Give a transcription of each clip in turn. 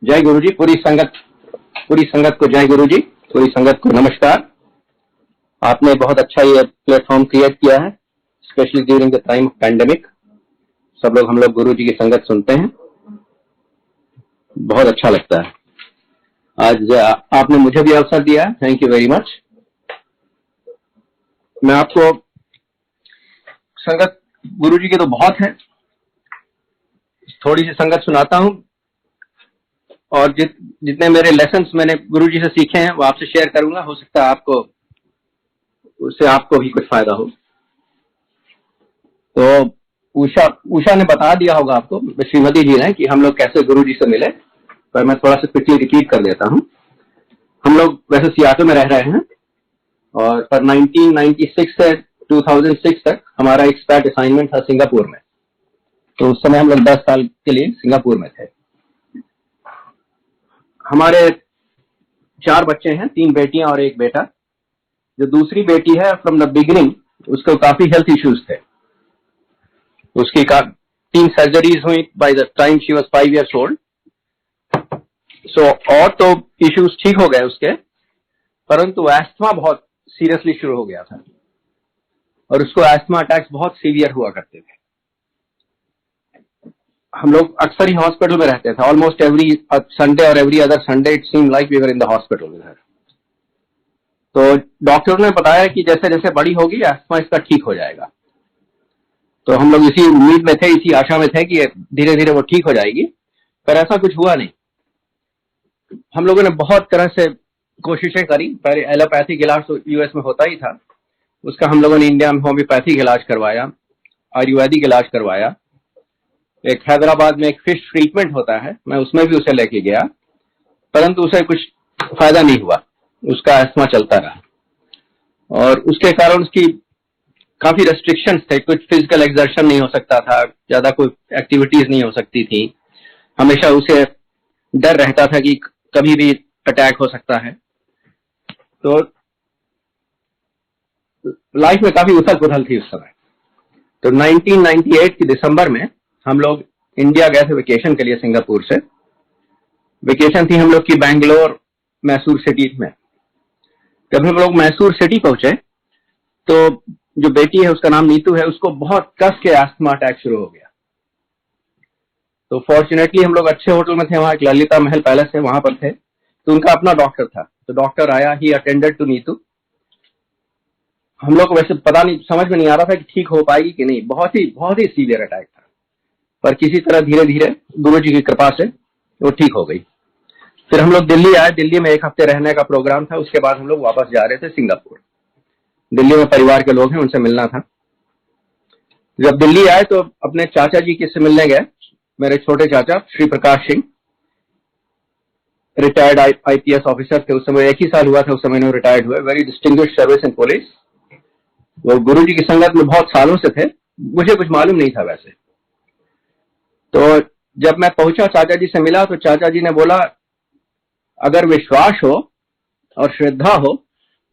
जय गुरु जी। पूरी संगत को जय गुरु जी। पूरी संगत को नमस्कार। आपने बहुत अच्छा ये प्लेटफॉर्म क्रिएट किया है, specially during the time of pandemic. सब लोग हम लोग गुरु जी की संगत सुनते हैं, बहुत अच्छा लगता है। आज आपने मुझे भी अवसर दिया है, थैंक यू वेरी मच। मैं आपको संगत गुरु जी की तो बहुत है, थोड़ी सी संगत सुनाता हूं और जितने मेरे लेसन्स मैंने गुरु जी से सीखे हैं वो आपसे शेयर करूंगा। हो सकता है उससे आपको भी कुछ फायदा हो। तो उषा ने बता दिया होगा आपको, श्रीमती जी ने, कि हम लोग कैसे गुरु जी से मिले, पर मैं थोड़ा सा क्विकली रिपीट कर देता हूं। हम लोग वैसे सियाटल में रह रहे हैं और पर 1996 से 2006 तक हमारा एक्सपर्ट असाइनमेंट था सिंगापुर में। तो उस समय हम लोग 10 साल के लिए सिंगापुर में थे। हमारे 4 बच्चे हैं, 3 बेटियां और 1 बेटा। जो दूसरी बेटी है, फ्रॉम द बिगिनिंग उसको काफी हेल्थ इश्यूज थे। उसकी 3 सर्जरीज हुई by the time she was 5 years old। और तो इश्यूज ठीक हो गए उसके, परंतु एस्थमा बहुत सीरियसली शुरू हो गया था और उसको एस्थमा अटैक्स बहुत सीवियर हुआ करते थे। हम लोग अक्सर ही हॉस्पिटल में रहते थे, ऑलमोस्ट एवरी संडे और every other Sunday it seem like we were in the hospital with her. तो डॉक्टर ने बताया कि जैसे जैसे बड़ी होगी एस्थमा इसका ठीक हो जाएगा। तो हम लोग इसी उम्मीद में थे, इसी आशा में थे कि धीरे धीरे वो ठीक हो जाएगी, पर ऐसा कुछ हुआ नहीं। हम लोगों ने बहुत तरह से कोशिशें करी। पहले एलोपैथिक इलाज तो यूएस में होता ही था, उसका हम लोगों ने इंडिया में होम्योपैथिक इलाज करवाया, आयुर्वेदिक इलाज करवाया। एक हैदराबाद में एक फिश ट्रीटमेंट होता है, मैं उसमें भी उसे लेके गया, परंतु उसे कुछ फायदा नहीं हुआ, उसका एस्थमा चलता रहा। और उसके कारण उसकी काफी रेस्ट्रिक्शंस थे, कुछ फिजिकल एक्सर्शन नहीं हो सकता था, ज्यादा कोई एक्टिविटीज नहीं हो सकती थी। हमेशा उसे डर रहता था कि कभी भी अटैक हो सकता है। तो लाइफ में काफी उथल पुथल थी उस समय। तो 1998 की दिसंबर में हम लोग इंडिया गए थे वेकेशन के लिए सिंगापुर से। वेकेशन थी हम लोग की बैंगलोर मैसूर सिटी में। जब हम लोग मैसूर सिटी पहुंचे तो जो बेटी है उसका नाम नीतू है, उसको बहुत कस के एस्थमा अटैक शुरू हो गया। तो फॉर्चुनेटली हम लोग अच्छे होटल में थे, वहां एक ललिता महल पैलेस है, वहां पर थे। तो उनका अपना डॉक्टर था, तो डॉक्टर आया, ही अटेंडेड टू नीतू। हम लोग को वैसे पता नहीं, समझ में नहीं आ रहा था कि ठीक हो पाएगी कि नहीं, बहुत ही सीवियर अटैक था, पर किसी तरह धीरे धीरे गुरु जी की कृपा से वो ठीक हो गई। फिर हम लोग दिल्ली आए, दिल्ली में 1 हफ्ते रहने का प्रोग्राम था। उसके बाद हम लोग वापस जा रहे थे सिंगापुर। दिल्ली में परिवार के लोग हैं, उनसे मिलना था। जब दिल्ली आए तो अपने चाचा जी किससे मिलने गए, मेरे छोटे चाचा Shri Prakash Singh, retired IPS officer थे। उस समय 1 ही साल हुआ था, उस समय इन्होंने रिटायर्ड हुए, very distinguished service in police. वो गुरु जी की संगत में बहुत सालों से थे, मुझे कुछ मालूम नहीं था वैसे। तो जब मैं पहुंचा, चाचा जी से मिला, तो चाचा जी ने बोला, अगर विश्वास हो और श्रद्धा हो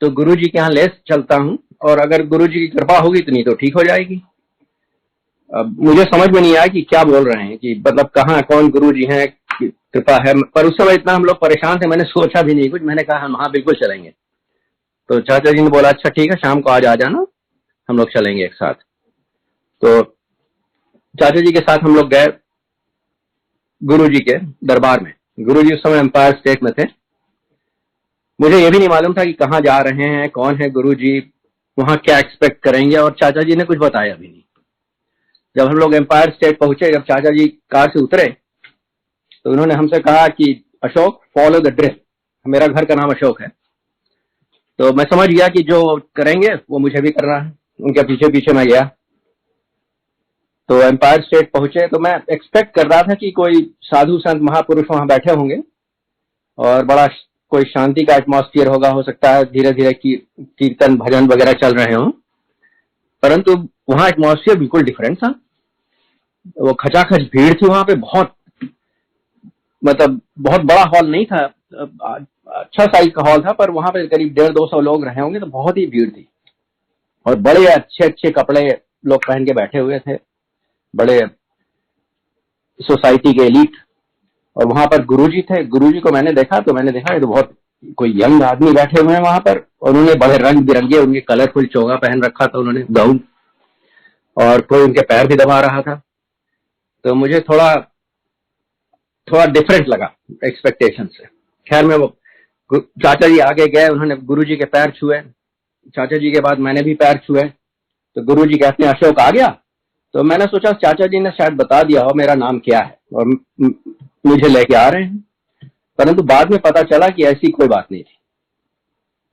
तो गुरु जी के यहाँ ले चलता हूं, और अगर गुरु जी की कृपा होगी तो नहीं तो ठीक हो जाएगी। अब मुझे समझ में नहीं आया कि क्या बोल रहे हैं, कि मतलब कहाँ कौन गुरु जी हैं, कृपा है। पर उस समय इतना हम लोग परेशान थे, मैंने सोचा भी नहीं कुछ। मैंने कहा हम हाँ बिल्कुल चलेंगे। तो चाचा जी ने बोला अच्छा ठीक है, शाम को आज आ जाना, हम लोग चलेंगे एक साथ। तो चाचा जी के साथ हम लोग गए गुरु जी के दरबार में। गुरु जी उस समय एम्पायर स्टेट में थे। मुझे ये भी नहीं मालूम था कि कहाँ जा रहे हैं, कौन है गुरु जी, वहां क्या एक्सपेक्ट करेंगे, और चाचा जी ने कुछ बताया भी नहीं। जब हम लोग एम्पायर स्टेट पहुंचे, जब चाचा जी कार से उतरे तो उन्होंने हमसे कहा कि अशोक फॉलो द ड्रिल। मेरा घर का नाम अशोक है, तो मैं समझ गया कि जो करेंगे वो मुझे भी करना है। उनके पीछे पीछे मैं गया। तो एम्पायर स्टेट पहुंचे तो मैं एक्सपेक्ट कर रहा था कि कोई साधु संत महापुरुष वहां बैठे होंगे और बड़ा कोई शांति का एटमॉस्फेयर होगा, हो सकता है धीरे धीरे कीर्तन भजन वगैरह चल रहे हों, परंतु वहां एटमॉस्फेयर बिल्कुल डिफरेंट था। वो खचाखच भीड़ थी वहां पे, बहुत मतलब बहुत बड़ा हॉल नहीं था, अच्छा साइज का हॉल था, पर वहां पे करीब 150-200 लोग रहे होंगे, तो बहुत ही भीड़ थी। और बड़े अच्छे अच्छे कपड़े लोग पहन के बैठे हुए थे, बड़े सोसाइटी के एलीट। और वहां पर गुरुजी थे। गुरुजी को मैंने देखा तो मैंने देखा ये तो बहुत कोई यंग आदमी बैठे हुए हैं वहां पर, और उन्होंने बड़े रंग बिरंगे उनके कलरफुल चोगा पहन रखा था उन्होंने, गाउन, और कोई उनके पैर भी दबा रहा था। तो मुझे थोड़ा थोड़ा डिफरेंट लगा एक्सपेक्टेशन से। खैर मैं वो चाचा जी आगे गए, उन्होंने गुरुजी के पैर छुए। चाचा जी के बाद मैंने भी पैर छुए। तो गुरुजी कहते हैं अशोक आ गया। तो मैंने सोचा चाचा जी ने शायद बता दिया हो मेरा नाम क्या है और मुझे लेके आ रहे हैं, परंतु बाद में पता चला कि ऐसी कोई बात नहीं थी।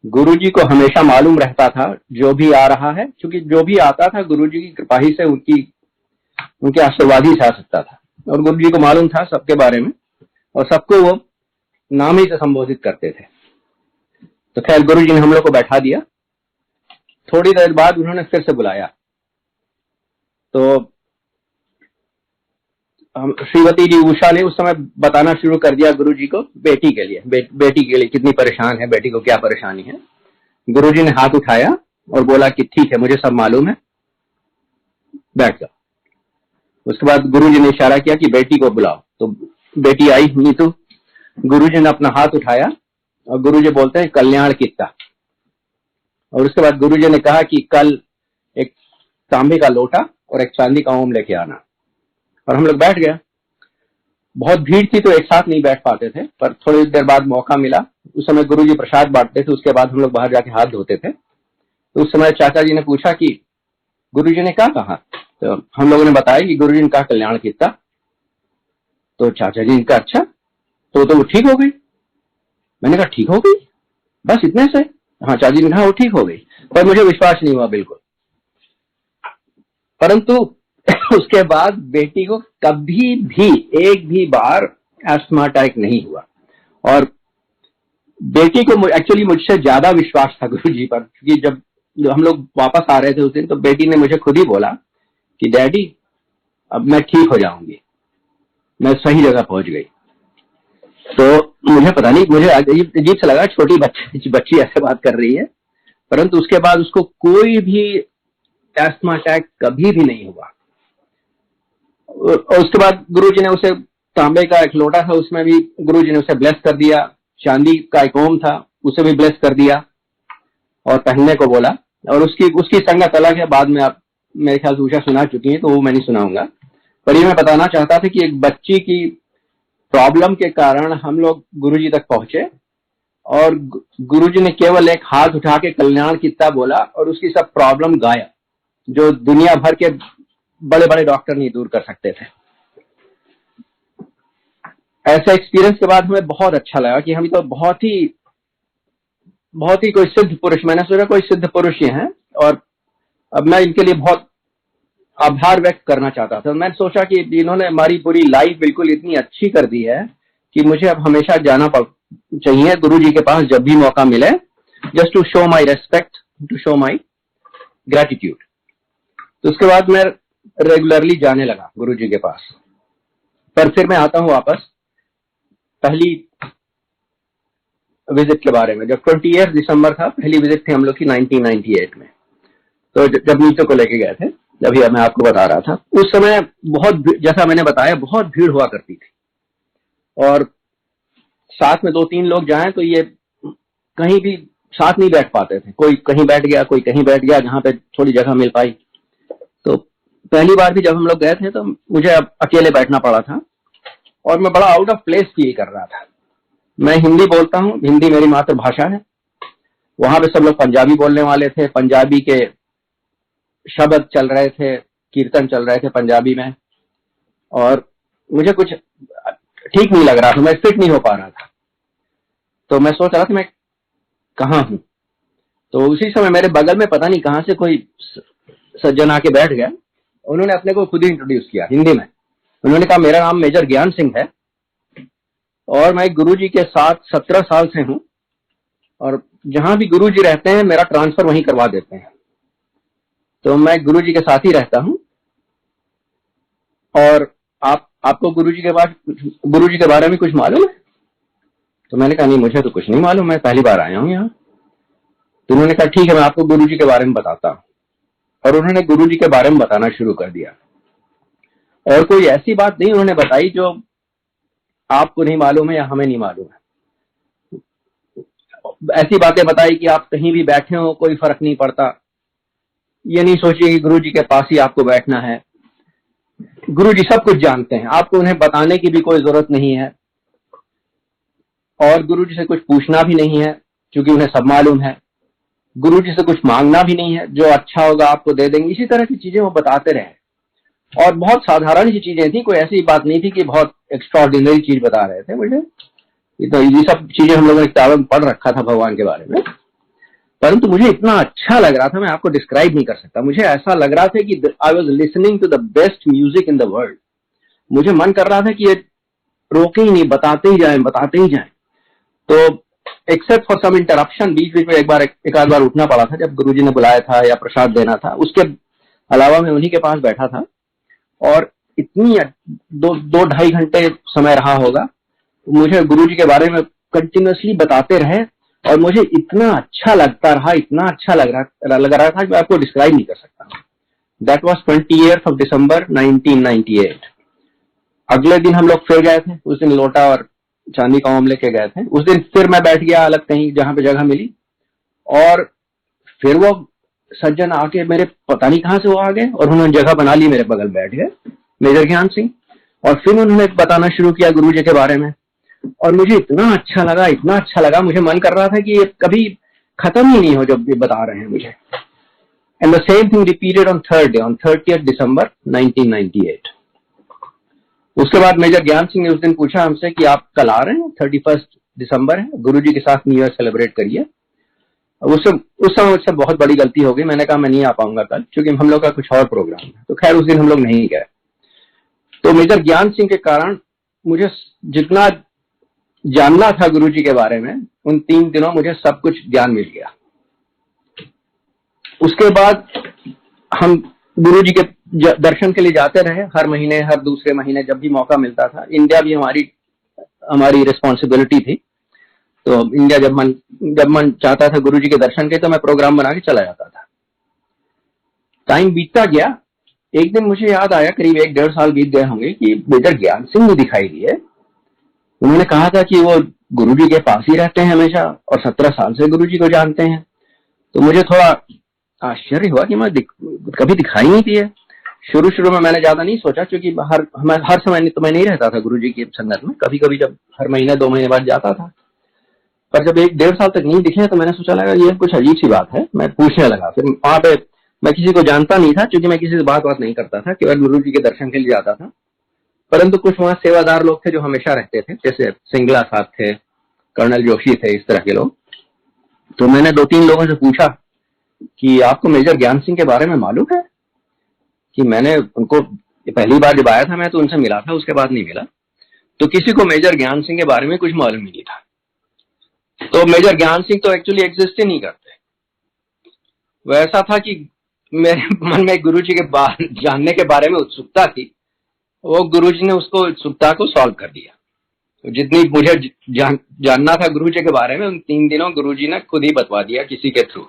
गुरुजी को हमेशा मालूम रहता था जो भी आ रहा है, क्योंकि जो भी आता था गुरुजी की कृपा ही से, उनके आशीर्वाद ही से आ सकता था, और गुरुजी को मालूम था सबके बारे में, और सबको वो नाम ही से संबोधित करते थे। तो खैर गुरुजी ने हम लोग को बैठा दिया। थोड़ी देर बाद उन्होंने फिर से बुलाया। तो श्रीमती जी उषा ने उस समय बताना शुरू कर दिया गुरुजी को बेटी के लिए, बेटी के लिए कितनी परेशान है, बेटी को क्या परेशानी है। गुरुजी ने हाथ उठाया और बोला कि ठीक है मुझे सब मालूम है, बैठ जाओ। उसके बाद गुरुजी ने इशारा किया कि बेटी को बुलाओ। तो बेटी आई नीतू। गुरुजी ने अपना हाथ उठाया और गुरुजी बोलते हैं कल्याण कितना। और उसके बाद गुरुजी ने कहा कि कल एक तांबे का लोटा और एक चांदी का ओम लेके आना। और हम लोग बैठ गए। बहुत भीड़ थी तो एक साथ नहीं बैठ पाते थे, पर थोड़ी देर बाद मौका मिला। उस समय गुरुजी प्रसाद बांटते थे, उसके बाद हम लोग बाहर जाके हाथ धोते थे। तो उस समय चाचा जी ने पूछा कि गुरुजी ने क्या कहा। तो हम लोगों ने बताया कि गुरुजी ने कहा कल्याण कितना। तो चाचा जी ने कहा अच्छा तो वो ठीक हो गई। मैंने कहा ठीक हो गई बस इतने से। हाँ चाचा जी ने कहा वो ठीक हो गई, पर मुझे विश्वास नहीं हुआ बिल्कुल। परंतु उसके बाद बेटी को कभी भी एक भी बार एस्थमा अटैक नहीं हुआ। और बेटी को एक्चुअली मुझसे ज्यादा विश्वास था गुरुजी पर, क्योंकि जब हम लोग वापस आ रहे थे उस दिन तो बेटी ने मुझे खुद ही बोला कि डैडी अब मैं ठीक हो जाऊंगी, मैं सही जगह पहुंच गई। तो मुझे पता नहीं, मुझे अजीब से लगा, छोटी बच्ची ऐसे बात कर रही है, परंतु उसके बाद उसको कोई भी एस्थमा अटैक कभी भी नहीं हुआ। और उसके बाद गुरुजी ने उसे तांबे का एक लोटा था, उसमें भी गुरुजी ने उसे ब्लेस कर दिया। चांदी का एक ओम था, उसे भी ब्लेस कर दिया और पहनने को बोला। और उसकी संगत अलग है, बाद में आप मेरे ख्याल से उषा सुना चुकी हैं तो वो मैं नहीं सुनाऊंगा। पर ये मैं बताना चाहता था कि एक बच्ची की प्रॉब्लम के कारण हम लोग गुरुजी तक पहुंचे और गुरुजी ने केवल एक हाथ उठा के कल्याण कितना बोला और उसकी सब प्रॉब्लम गायब, जो दुनिया भर के बड़े बड़े डॉक्टर नहीं दूर कर सकते थे। ऐसा एक्सपीरियंस के बाद हमें बहुत अच्छा लगा कि हम तो बहुत ही कोई सिद्ध पुरुष, मैंने सोचा कोई सिद्ध पुरुष ही हैं, और अब मैं इनके लिए बहुत आभार व्यक्त करना चाहता था। मैंने सोचा कि इन्होंने हमारी पूरी लाइफ बिल्कुल इतनी अच्छी कर दी है कि मुझे अब हमेशा जाना चाहिए गुरुजी के पास जब भी मौका मिले, just to show my respect, to show my gratitude. तो उसके बाद मैं रेगुलरली जाने लगा गुरुजी के पास। पर फिर मैं आता हूं वापस पहली विजिट के बारे में। जब 28 दिसंबर था, पहली विजिट थी हम लोग की 1998 में। तो जब नीचे को लेके गए थे, अभी मैं आपको बता रहा था, उस समय बहुत, जैसा मैंने बताया, बहुत भीड़ हुआ करती थी और साथ में 2-3 लोग जाएं तो ये कहीं भी साथ नहीं बैठ पाते थे, कोई कहीं बैठ गया, कोई कहीं बैठ गया, जहां पे थोड़ी जगह मिल पाई। तो पहली बार भी जब हम लोग गए थे तो मुझे अकेले बैठना पड़ा था और मैं बड़ा आउट ऑफ प्लेस फील कर रहा था। मैं हिंदी बोलता हूँ, हिंदी मेरी मातृभाषा है। वहां पे सब लोग पंजाबी बोलने वाले थे, पंजाबी के शब्द चल रहे थे, कीर्तन चल रहे थे पंजाबी में, और मुझे कुछ ठीक नहीं लग रहा था, मैं फिट नहीं हो पा रहा था। तो मैं सोच रहा था मैं कहाँ हूं। तो उसी समय मेरे बगल में पता नहीं कहां से कोई सज्जन आके बैठ गया। उन्होंने अपने को खुद ही इंट्रोड्यूस किया हिंदी में। उन्होंने कहा मेरा नाम मेजर ज्ञान सिंह है और मैं गुरुजी के साथ 17 साल से हूं, और जहां भी गुरुजी रहते हैं मेरा ट्रांसफर वहीं करवा देते हैं, तो मैं गुरुजी के साथ ही रहता हूं। और आपको गुरुजी के बारे में कुछ मालूम है? तो मैंने कहा नहीं, मुझे तो कुछ नहीं मालूम, मैं पहली बार आया हूं यहाँ। तो उन्होंने कहा ठीक है, मैं आपको गुरुजी के बारे में बताता हूं। और उन्होंने गुरुजी के बारे में बताना शुरू कर दिया, और कोई ऐसी बात नहीं उन्होंने बताई जो आपको नहीं मालूम है या हमें नहीं मालूम है। ऐसी बातें बताई कि आप कहीं भी बैठे हो कोई फर्क नहीं पड़ता। ये नहीं सोचिए कि गुरु जी के पास ही आपको बैठना है। गुरु जी सब कुछ जानते हैं, आपको उन्हें बताने की भी कोई जरूरत नहीं है और गुरु जी से कुछ पूछना भी नहीं है क्योंकि उन्हें सब मालूम है। गुरु जी से कुछ मांगना भी नहीं है, जो अच्छा होगा आपको दे देंगे। इसी तरह की चीजें वो बताते रहे और बहुत साधारण सी चीजें थी, कोई ऐसी बात नहीं थी कि बहुत एक्स्ट्राऑर्डिनरी चीज बता रहे थे मुझे। तो ये सब चीजें हम लोगों ने किताबों में पढ़ रखा था भगवान के बारे में, परंतु मुझे इतना अच्छा लग रहा था, मैं आपको डिस्क्राइब नहीं कर सकता। मुझे ऐसा लग रहा था कि I was listening to the best music in the world. मुझे मन कर रहा था कि ये रोके ही नहीं, बताते ही जाएं बताते ही जाएं। तो एक्सेप्ट फॉर सम इंटरप्शन, बीच बीच में एक आध बार उठना पड़ा था जब गुरुजी ने बुलाया था या प्रसाद देना था। उसके अलावा मैं उन्हीं के पास बैठा था और इतनी 2-2.5 घंटे समय रहा होगा। मुझे गुरुजी के बारे में कंटिन्यूअसली बताते रहे और मुझे इतना अच्छा लगता रहा, इतना अच्छा लग रहा था कि मैं आपको डिस्क्राइब नहीं कर सकता। That was 20th December 1998। अगले दिन हम लोग फिर गए थे। उस दिन लोटा और चांदी का ओम लेके गए थे। उस दिन फिर मैं बैठ गया अलग कहीं जहां पे जगह मिली और फिर वो सज्जन आके मेरे पता नहीं कहां से वो आ गए और उन्होंने जगह बना ली, मेरे बगल बैठ गए, मेजर ज्ञान सिंह। और फिर उन्होंने बताना शुरू किया गुरुजी के बारे में और मुझे इतना अच्छा लगा, इतना अच्छा लगा। मुझे मन कर रहा था कि ये कभी खत्म ही नहीं हो जब ये बता रहे हैं मुझे। And the same thing repeated on 30th December 1998। उसके बाद मेजर ज्ञान सिंह ने उस दिन पूछा हमसे कि आप कल आ रहे हैं, 31 दिसंबर है, गुरुजी के साथ न्यू ईयर सेलिब्रेट करिए। उस समय मुझसे बहुत बड़ी गलती हो गई। मैंने कहा मैं नहीं आ पाऊंगा कल क्योंकि हम लोग का कुछ और प्रोग्राम है। तो खैर उस दिन हम लोग नहीं गए। तो मेजर ज्ञान सिंह के कारण मुझे जितना जानना था गुरुजी के बारे में, उन 3 दिनों मुझे सब कुछ ज्ञान मिल गया। उसके बाद हम गुरुजी के दर्शन के लिए जाते रहे, हर महीने, हर दूसरे महीने जब भी मौका मिलता था। इंडिया भी हमारी रिस्पॉन्सिबिलिटी थी। तो इंडिया जब मन चाहता था गुरुजी के दर्शन के, तो मैं प्रोग्राम बना के चला जाता था। टाइम बीतता गया। एक दिन मुझे याद आया, करीब 1-1.5 साल बीत गए होंगे, कि मेजर ज्ञान सिंह ने दिखाई दिए। उन्होंने कहा था कि वो गुरुजी के पास ही रहते हैं हमेशा और 17 साल से गुरुजी को जानते हैं। तो मुझे थोड़ा आश्चर्य हुआ कि मैं कभी दिखाई नहीं दिए। शुरू में मैंने ज्यादा नहीं सोचा क्योंकि हर समय तो मैं नहीं रहता था गुरुजी की संगत में। कभी कभी जब हर महीने 2 महीने बाद जाता था, पर जब 1-1.5 साल तक नहीं दिखे तो मैंने सोचा लगा ये कुछ अजीब सी बात है। मैं पूछने लगा। फिर वहां पे मैं किसी को जानता नहीं था क्योंकि मैं किसी से बात नहीं करता था, केवल गुरुजी के दर्शन के लिए जाता था। परंतु कुछ वहां सेवादार लोग थे जो हमेशा रहते थे, जैसे सिंगला साहब थे, कर्नल जोशी थे, इस तरह के लोग। तो मैंने 2-3 लोगों से पूछा कि आपको मेजर ज्ञान सिंह के बारे में मालूम है? कि मैंने उनको पहली बार जब आया था मैं तो उनसे मिला था, उसके बाद नहीं मिला। तो किसी को मेजर ज्ञान सिंह के बारे में कुछ मालूम नहीं था। तो मेजर ज्ञान सिंह तो एक्चुअली एग्जिस्ट ही नहीं करते। वैसा था कि मेरे मन में गुरुजी के जानने के बारे में उत्सुकता थी, वो गुरुजी ने उसको उत्सुकता को सॉल्व कर दिया। तो जितनी मुझे जानना था गुरुजी के बारे में, उन 3 दिनों गुरुजी ने खुद ही बतवा दिया किसी के थ्रू।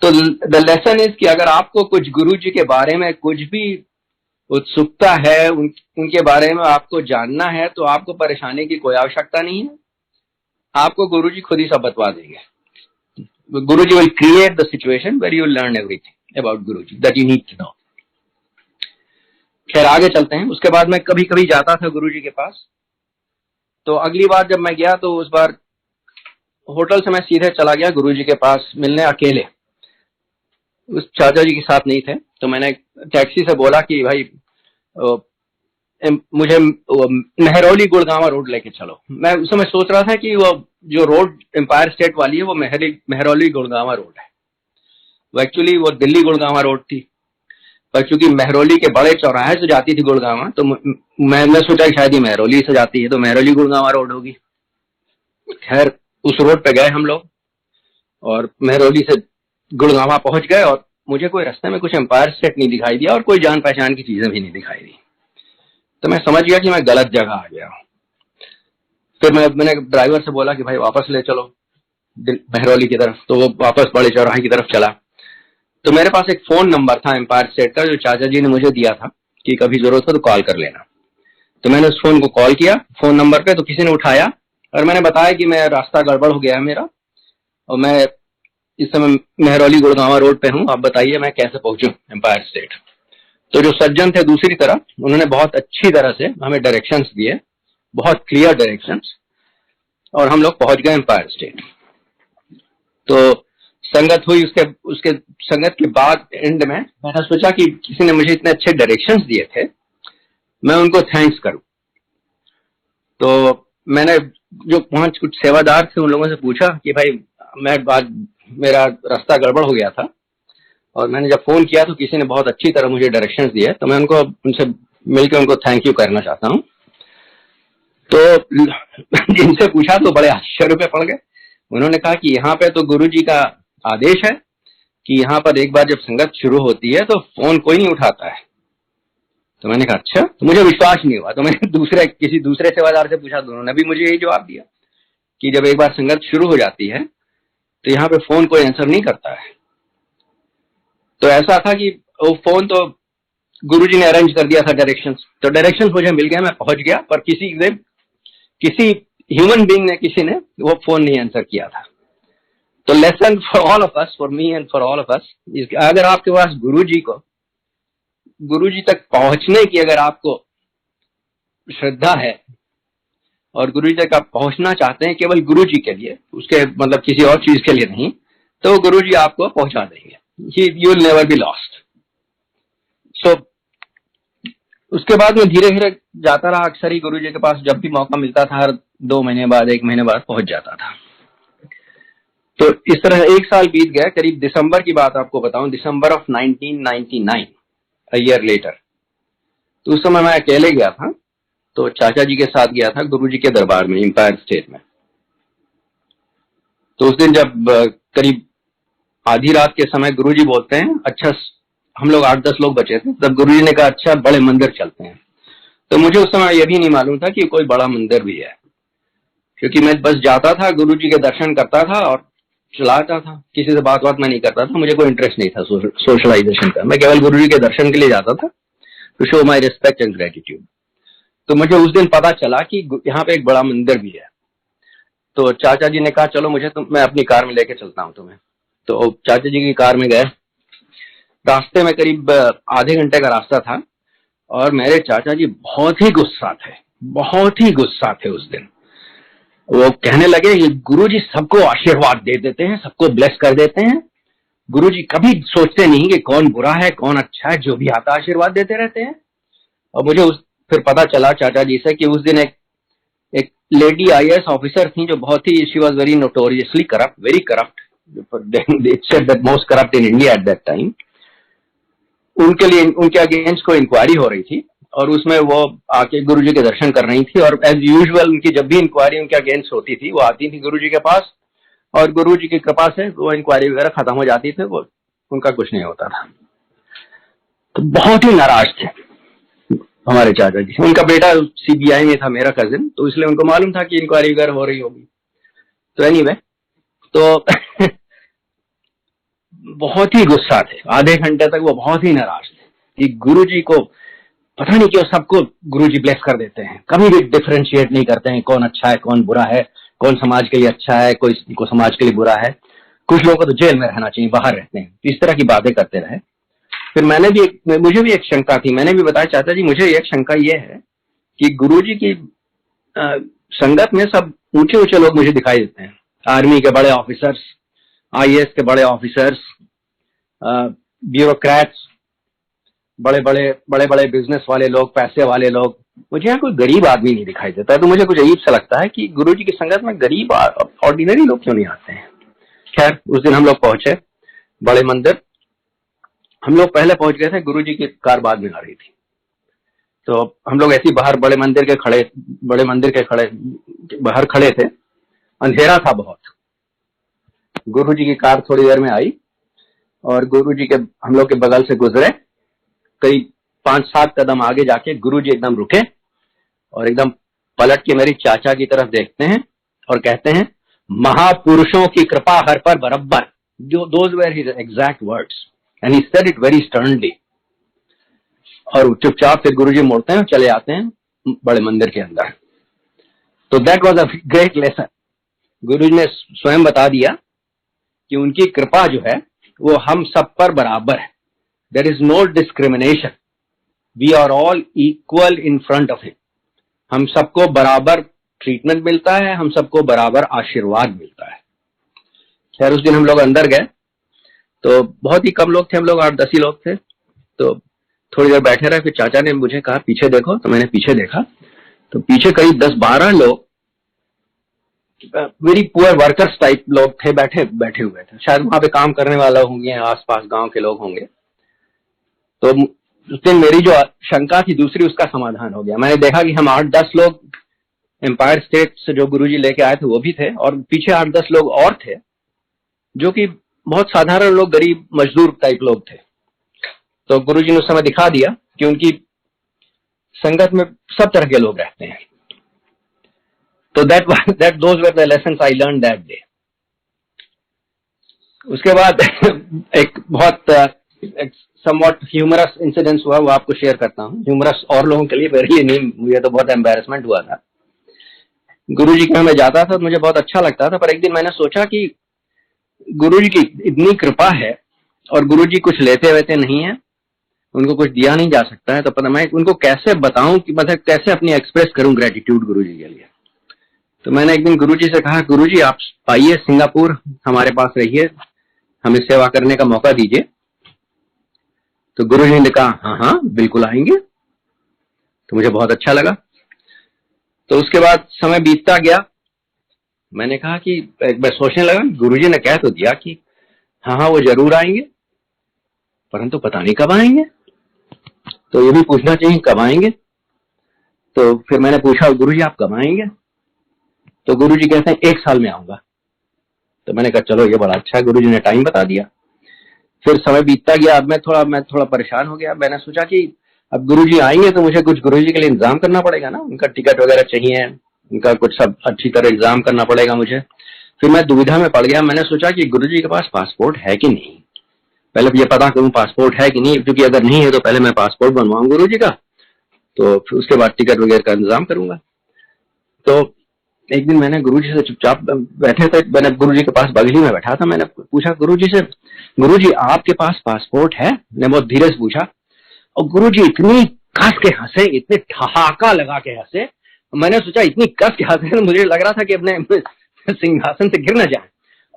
तो द लेसन इज कि अगर आपको कुछ गुरुजी के बारे में कुछ भी उत्सुकता है, उनके बारे में आपको जानना है, तो आपको परेशानी की कोई आवश्यकता नहीं है। आपको गुरुजी खुद ही सब बतवा देंगे। Guruji will create the situation where you learn everything about Guruji that you need to know. खैर आगे चलते हैं। उसके बाद मैं कभी कभी जाता था गुरुजी के पास। तो अगली बार जब मैं गया तो उस बार होटल से मैं सीधे चला गया गुरुजी के पास मिलने, अकेले। उस चाचा जी के साथ नहीं थे। तो मैंने टैक्सी से बोला कि भाई मुझे मेहरौली गुड़गांवा रोड लेके चलो। मैं उस समय सोच रहा था कि वो जो रोड एम्पायर स्टेट वाली है वो मेहरौली गुड़गांवा रोड है। वो एक्चुअली वो दिल्ली गुड़गांवा रोड थी, पर चूंकि मेहरौली के बड़े चौराहे से जाती थी गुड़गांवा, तो मैंने सोचा शायद ये मेहरौली से जाती है तो मेहरौली गुड़गांवा रोड होगी। खैर उस रोड पे गए हम लोग और मेहरौली से गुड़गांवा पहुंच गए और मुझे कोई रास्ते में कुछ एम्पायर स्टेट नहीं दिखाई दिया और कोई जान पहचान की चीजें भी नहीं दिखाई दी। तो मैं समझ गया कि मैं गलत जगह आ गया हूं। फिर मैंने ड्राइवर से बोला कि भाई वापस ले चलो मेहरौली की तरफ। तो वो वापस बड़े चौराहे की तरफ चला। तो मेरे पास एक फोन नंबर था एम्पायर स्टेट का, जो चाचा जी ने मुझे दिया था कि कभी जरूरत हो तो कॉल कर लेना। तो मैंने उस फोन को कॉल किया फोन नंबर पे, तो किसी ने उठाया और मैंने बताया कि मैं रास्ता गड़बड़ हो गया है मेरा और मैं इस समय मेहरौली गुड़गांव रोड पे हूँ, आप बताइए मैं कैसे पहुंचूं एम्पायर स्टेट। तो जो सज्जन थे दूसरी तरफ, उन्होंने बहुत अच्छी तरह से हमें डायरेक्शंस दिए, बहुत क्लियर डायरेक्शंस, और हम लोग पहुंच गए एम्पायर स्टेट। तो संगत हुई, उसके उसके संगत के बाद एंड में मैंने सोचा कि किसी ने मुझे इतने अच्छे डायरेक्शंस दिए थे, मैं उनको थैंक्स करूं। तो मैंने जो 5 कुछ सेवादार थे उन लोगों से पूछा कि भाई मैं आज मेरा रास्ता गड़बड़ हो गया था और मैंने जब फोन किया तो किसी ने बहुत अच्छी तरह मुझे डायरेक्शंस दिए, तो मैं उनको उनसे मिलकर उनको थैंक यू करना चाहता हूँ। तो जिनसे पूछा तो बड़े आश्चर्य पे पड़ गए। उन्होंने कहा कि यहाँ पे तो गुरुजी का आदेश है कि यहाँ पर एक बार जब संगत शुरू होती है तो फोन कोई नहीं उठाता है। तो मैंने कहा अच्छा, तो मुझे विश्वास नहीं हुआ, तो मैंने किसी दूसरे सेवादार से पूछा, तो उन्होंने भी मुझे यही जवाब दिया कि जब एक बार संगत शुरू हो जाती है तो यहाँ पे फोन कोई आंसर नहीं करता है। तो ऐसा था कि वो फोन तो गुरुजी ने अरेंज कर दिया था डायरेक्शंस, तो डायरेक्शंस मुझे मिल गया, मैं पहुंच गया, पर किसी ह्यूमन बीइंग ने, किसी ने वो फोन नहीं आंसर किया था। तो lesson for all of us, for me and for all of अस, अगर आपके पास गुरुजी तक पहुंचने की अगर आपको श्रद्धा है और गुरुजी तक आप पहुंचना चाहते हैं केवल गुरुजी के लिए, उसके मतलब किसी और चीज के लिए नहीं, तो गुरुजी आपको पहुंचा देंगे। You will never be lost. So उसके बाद मैं धीरे धीरे जाता रहा, अक्सर ही गुरुजी के पास जब भी मौका मिलता था, हर 2 महीने बाद 1 महीने बाद पहुंच जाता था। तो इस तरह 1 साल बीत गया। करीब दिसंबर की बात आपको बताऊं, December of 1999, a year later. तो उस समय मैं अकेले गया था, तो चाचा जी के साथ गया था गुरुजी के दरबार में एम्पायर स्टेट में। तो उस दिन जब करीब आधी रात के समय गुरुजी बोलते हैं, अच्छा, हम लोग 8-10 लोग बचे थे, तब गुरुजी ने कहा अच्छा बड़े मंदिर चलते हैं। तो मुझे उस समय यह भी नहीं मालूम था कि कोई बड़ा मंदिर भी है, क्योंकि मैं बस जाता था, गुरुजी के दर्शन करता था और चला आता था, किसी से बात मैं नहीं करता था, मुझे कोई इंटरेस्ट नहीं था सोशलाइजेशन का, मैं केवल गुरुजी के दर्शन के लिए जाता था, to show my respect and gratitude. तो मुझे उस दिन पता चला कि यहाँ पे एक बड़ा मंदिर भी है। तो चाचा जी ने कहा चलो मैं अपनी कार में लेके चलता हूँ तुम्हें। तो चाचा जी की कार में गए। रास्ते में करीब आधे घंटे का रास्ता था और मेरे चाचा जी बहुत ही गुस्सा थे उस दिन। वो कहने लगे कि गुरुजी सबको आशीर्वाद दे देते हैं, सबको ब्लेस कर देते हैं, गुरुजी कभी सोचते नहीं कि कौन बुरा है कौन अच्छा है, जो भी आता आशीर्वाद देते रहते हैं। और मुझे फिर पता चला चाचा जी से कि उस दिन एक लेडी IAS ऑफिसर थी जो बहुत ही, she was very notoriously corrupt, very corrupt, it said that most corrupt in India at that time. उनके अगेंस्ट कोई इंक्वायरी हो रही थी और उसमें वो आके गुरुजी के दर्शन कर रही थी, और एज यूजुअल उनकी जब भी इंक्वायरी उनके अगेंस्ट होती थी वो आती थी गुरुजी के पास, और गुरुजी की कृपा से वो इंक्वायरी वगैरह खत्म हो जाती थी, वो उनका कुछ नहीं होता था। तो बहुत ही नाराज थे हमारे चाचा जी। उनका बेटा CBI में था, मेरा कजिन, तो इसलिए उनको मालूम था कि इंक्वायरी वगैरह हो रही होगी। तो एनीवे, तो बहुत ही गुस्सा थे, आधे घंटे तक वो बहुत ही नाराज थे कि गुरुजी को पता नहीं क्यों सबको गुरुजी ब्लेस कर देते हैं, कभी भी डिफरेंशिएट नहीं करते हैं कौन अच्छा है कौन बुरा है, कौन समाज के लिए अच्छा है कोई को समाज के लिए बुरा है, कुछ लोगों को तो जेल में रहना चाहिए, बाहर रहते हैं। इस तरह की बातें करते रहे। फिर मुझे भी एक शंका थी, मैंने भी बताया चाचा जी मुझे एक शंका ये है कि गुरुजी की संगत में सब ऊंचे ऊंचे लोग मुझे दिखाई देते हैं, आर्मी के बड़े ऑफिसर्स, IAS के बड़े ऑफिसर्स, ब्यूरोक्रेट्स, बड़े बड़े बिजनेस वाले लोग, पैसे वाले लोग, मुझे यहाँ कोई गरीब आदमी नहीं दिखाई देता है। तो मुझे कुछ अजीब सा लगता है कि गुरुजी की संगत में गरीब ऑर्डिनरी लोग क्यों नहीं आते हैं। खैर उस दिन हम लोग पहुंचे बड़े मंदिर। हम लोग पहले पहुंच गए थे, गुरुजी की कार बाद में आ रही थी। तो हम लोग ऐसे बाहर बड़े मंदिर के बाहर खड़े थे, अंधेरा था बहुत। गुरुजी की कार थोड़ी देर में आई और गुरुजी के हम लोग के बगल से गुजरे, करीब 5-7 कदम आगे जाके गुरुजी एकदम रुके और एकदम पलट के मेरी चाचा की तरफ देखते हैं और कहते हैं, महापुरुषों की कृपा हर पर बरब्बर। Those were his exact words and he said it very sternly। और चुपचाप फिर गुरुजी मुड़ते हैं, चले आते हैं, बड़े मंदिर के अंदर। तो that was a great lesson. Guruji ने स्वयं बता दिया कि उनकी कृपा जो है वो हम सब पर बराबर है। There is no discrimination, we are all equal in front of him. हम सबको बराबर ट्रीटमेंट मिलता है, हम सबको बराबर आशीर्वाद मिलता है। खैर उस दिन हम लोग अंदर गए तो बहुत ही कम लोग थे, हम लोग 8-10 ही लोग थे। तो थोड़ी देर बैठे रहे, फिर चाचा ने मुझे कहा पीछे देखो, तो मैंने पीछे देखा तो पीछे करीब 10-12 लोग वेरी पुअर वर्कर्स टाइप लोग थे, बैठे हुए थे। शायद वहां पे काम करने वाला होंगे, आसपास गांव के लोग होंगे। तो उस दिन मेरी जो शंका थी दूसरी, उसका समाधान हो गया। मैंने देखा कि हम 8-10 लोग एम्पायर स्टेट से जो गुरुजी लेके आए थे वो भी थे, और पीछे 8-10 लोग और थे जो कि बहुत साधारण लोग, गरीब मजदूर टाइप लोग थे। तो गुरुजी ने उस समय दिखा दिया कि उनकी संगत में सब तरह के लोग रहते हैं। तो that those were the lessons I learn that day. उसके बाद एक बहुत समवॉट ह्यूमरस इंसिडेंस हुआ, वो आपको शेयर करता हूँ। ह्यूमरस और लोगों के लिए, मेरे लिए नहीं, मुझे तो बहुत एम्बैरेसमेंट हुआ था। गुरुजी के यहाँ मैं जाता था, मुझे बहुत अच्छा लगता था, पर एक दिन मैंने सोचा कि गुरुजी की इतनी कृपा है और गुरुजी कुछ लेते वेते नहीं है, उनको कुछ दिया नहीं जा सकता है, तो पता मैं उनको कैसे बताऊं कि मतलब कैसे अपनी एक्सप्रेस करूं ग्रेटिट्यूड गुरुजी के लिए। तो मैंने एक दिन गुरुजी से कहा, गुरुजी आप आइए सिंगापुर, हमारे पास रहिए, हमें सेवा करने का मौका दीजिए। तो गुरुजी ने कहा हाँ हाँ बिल्कुल आएंगे। तो मुझे बहुत अच्छा लगा। तो उसके बाद समय बीतता गया, मैंने कहा कि मैं सोचने लगा, गुरुजी ने कह तो दिया कि हाँ हाँ वो जरूर आएंगे, परंतु पता नहीं कब आएंगे, तो ये भी पूछना चाहिए कब आएंगे। तो फिर मैंने पूछा, गुरुजी आप कब आएंगे? तो गुरुजी कहते हैं 1 साल में आऊंगा। तो मैंने कहा चलो ये बड़ा अच्छा है, गुरुजी ने टाइम बता दिया। फिर समय बीतता गया, अब मैं थोड़ा परेशान हो गया। मैंने सोचा कि अब गुरुजी आएंगे तो मुझे कुछ गुरुजी के लिए इंतजाम करना पड़ेगा ना, उनका टिकट वगैरह चाहिए, उनका कुछ सब अच्छी तरह इंतजाम करना पड़ेगा मुझे। फिर मैं दुविधा में पड़ गया। मैंने सोचा कि गुरुजी के पास पासपोर्ट है कि नहीं, पहले ये पता करूं पासपोर्ट है कि नहीं, क्योंकि अगर नहीं है तो पहले मैं पासपोर्ट बनवाऊं गुरुजी का, तो फिर उसके बाद टिकट वगैरह का इंतजाम करूंगा। तो एक दिन मैंने गुरुजी से चुपचाप बैठे थे, मैंने गुरुजी के पास बगली में बैठा था, मैंने पूछा गुरुजी से, गुरुजी आपके पास पासपोर्ट है? मैंने बहुत धीरे से पूछा, और गुरुजी इतनी कस के हंसे, इतने ठहाका लगा के हंसे। मैंने सोचा इतनी कस के हंसे तो मुझे लग रहा था कि अपने सिंहासन से गिर न जाए,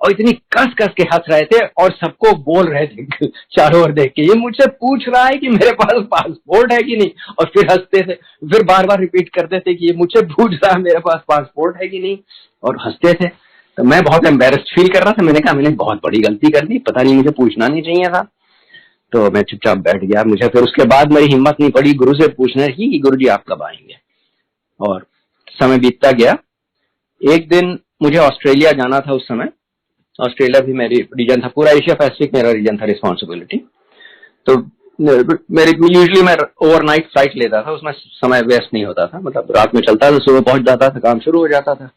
और इतनी कस के हंस रहे थे और सबको बोल रहे थे चारों ओर देख के, ये मुझसे पूछ रहा है कि मेरे पास पासपोर्ट है कि नहीं, और फिर हंसते थे, फिर बार बार रिपीट करते थे कि ये मुझसे पूछ रहा है मेरे पास पासपोर्ट है कि नहीं, और हंसते थे। तो मैं बहुत एम्बेरस्ड फील कर रहा था। मैंने कहा मैंने बहुत बड़ी गलती कर दी, पता नहीं मुझे पूछना नहीं चाहिए था। तो मैं चुपचाप बैठ गया। मुझे फिर उसके बाद मेरी हिम्मत नहीं पड़ी गुरु से पूछने की कि गुरुजी आप कब आएंगे, और समय बीतता गया। एक दिन मुझे ऑस्ट्रेलिया जाना था। उस समय ऑस्ट्रेलिया भी मेरी रीजन था, पूरा एशिया पैसिफिक मेरा रीजन था रिस्पॉन्सिबिलिटी। तो मेरी यूजुअली मैं ओवरनाइट फ्लाइट लेता था, उसमें समय वेस्ट नहीं होता था, मतलब रात में चलता था, सुबह पहुंच जाता था, काम शुरू हो जाता था।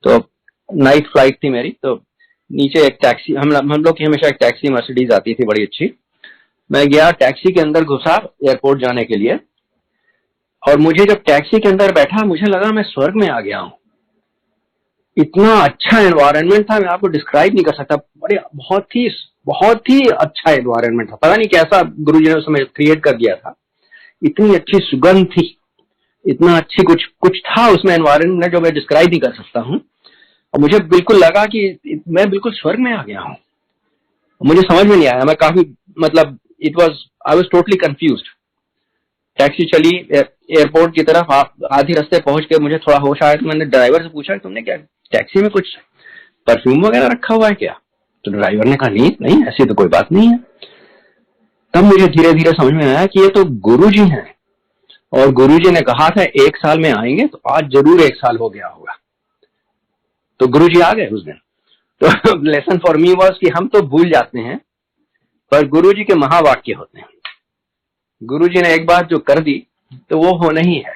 तो नाइट फ्लाइट थी मेरी। तो नीचे एक टैक्सी, हम लोग की हमेशा एक टैक्सी मर्सिडीज आती थी बड़ी अच्छी। मैं गया टैक्सी के अंदर, घुसा एयरपोर्ट जाने के लिए, और मुझे जब टैक्सी के अंदर बैठा मुझे लगा मैं स्वर्ग में आ गया हूं। इतना अच्छा एनवायरनमेंट था, मैं आपको डिस्क्राइब नहीं कर सकता। बहुत ही अच्छा एनवायरनमेंट था। पता नहीं कैसा गुरुजी ने उस समय क्रिएट कर दिया था। इतनी अच्छी सुगंध थी, इतना अच्छी कुछ था उसमें एनवायरनमेंट में, जो मैं डिस्क्राइब नहीं कर सकता हूँ। और मुझे बिल्कुल लगा कि मैं बिल्कुल स्वर्ग में आ गया हूँ। मुझे समझ में नहीं आया, मैं काफी मतलब I was totally confused. Taxi चली एयरपोर्ट की तरफ, आधी रास्ते पहुंच के मुझे थोड़ा होश आया, तो मैंने ड्राइवर से पूछा तुमने क्या टैक्सी में कुछ परफ्यूम वगैरह रखा हुआ है क्या? तो ड्राइवर ने कहा नहीं ऐसी तो कोई बात नहीं है। तब मुझे धीरे धीरे समझ में आया कि ये तो गुरुजी हैं, और गुरुजी ने कहा था 1 साल में आएंगे, तो आज जरूर 1 साल हो गया होगा। तो गुरुजी आ गए उस दिन। तो लेसन फॉर मी वाज कि हम तो भूल जाते हैं, पर गुरुजी के महावाक्य होते हैं। गुरुजी ने एक बात जो कर दी तो वो होना ही है।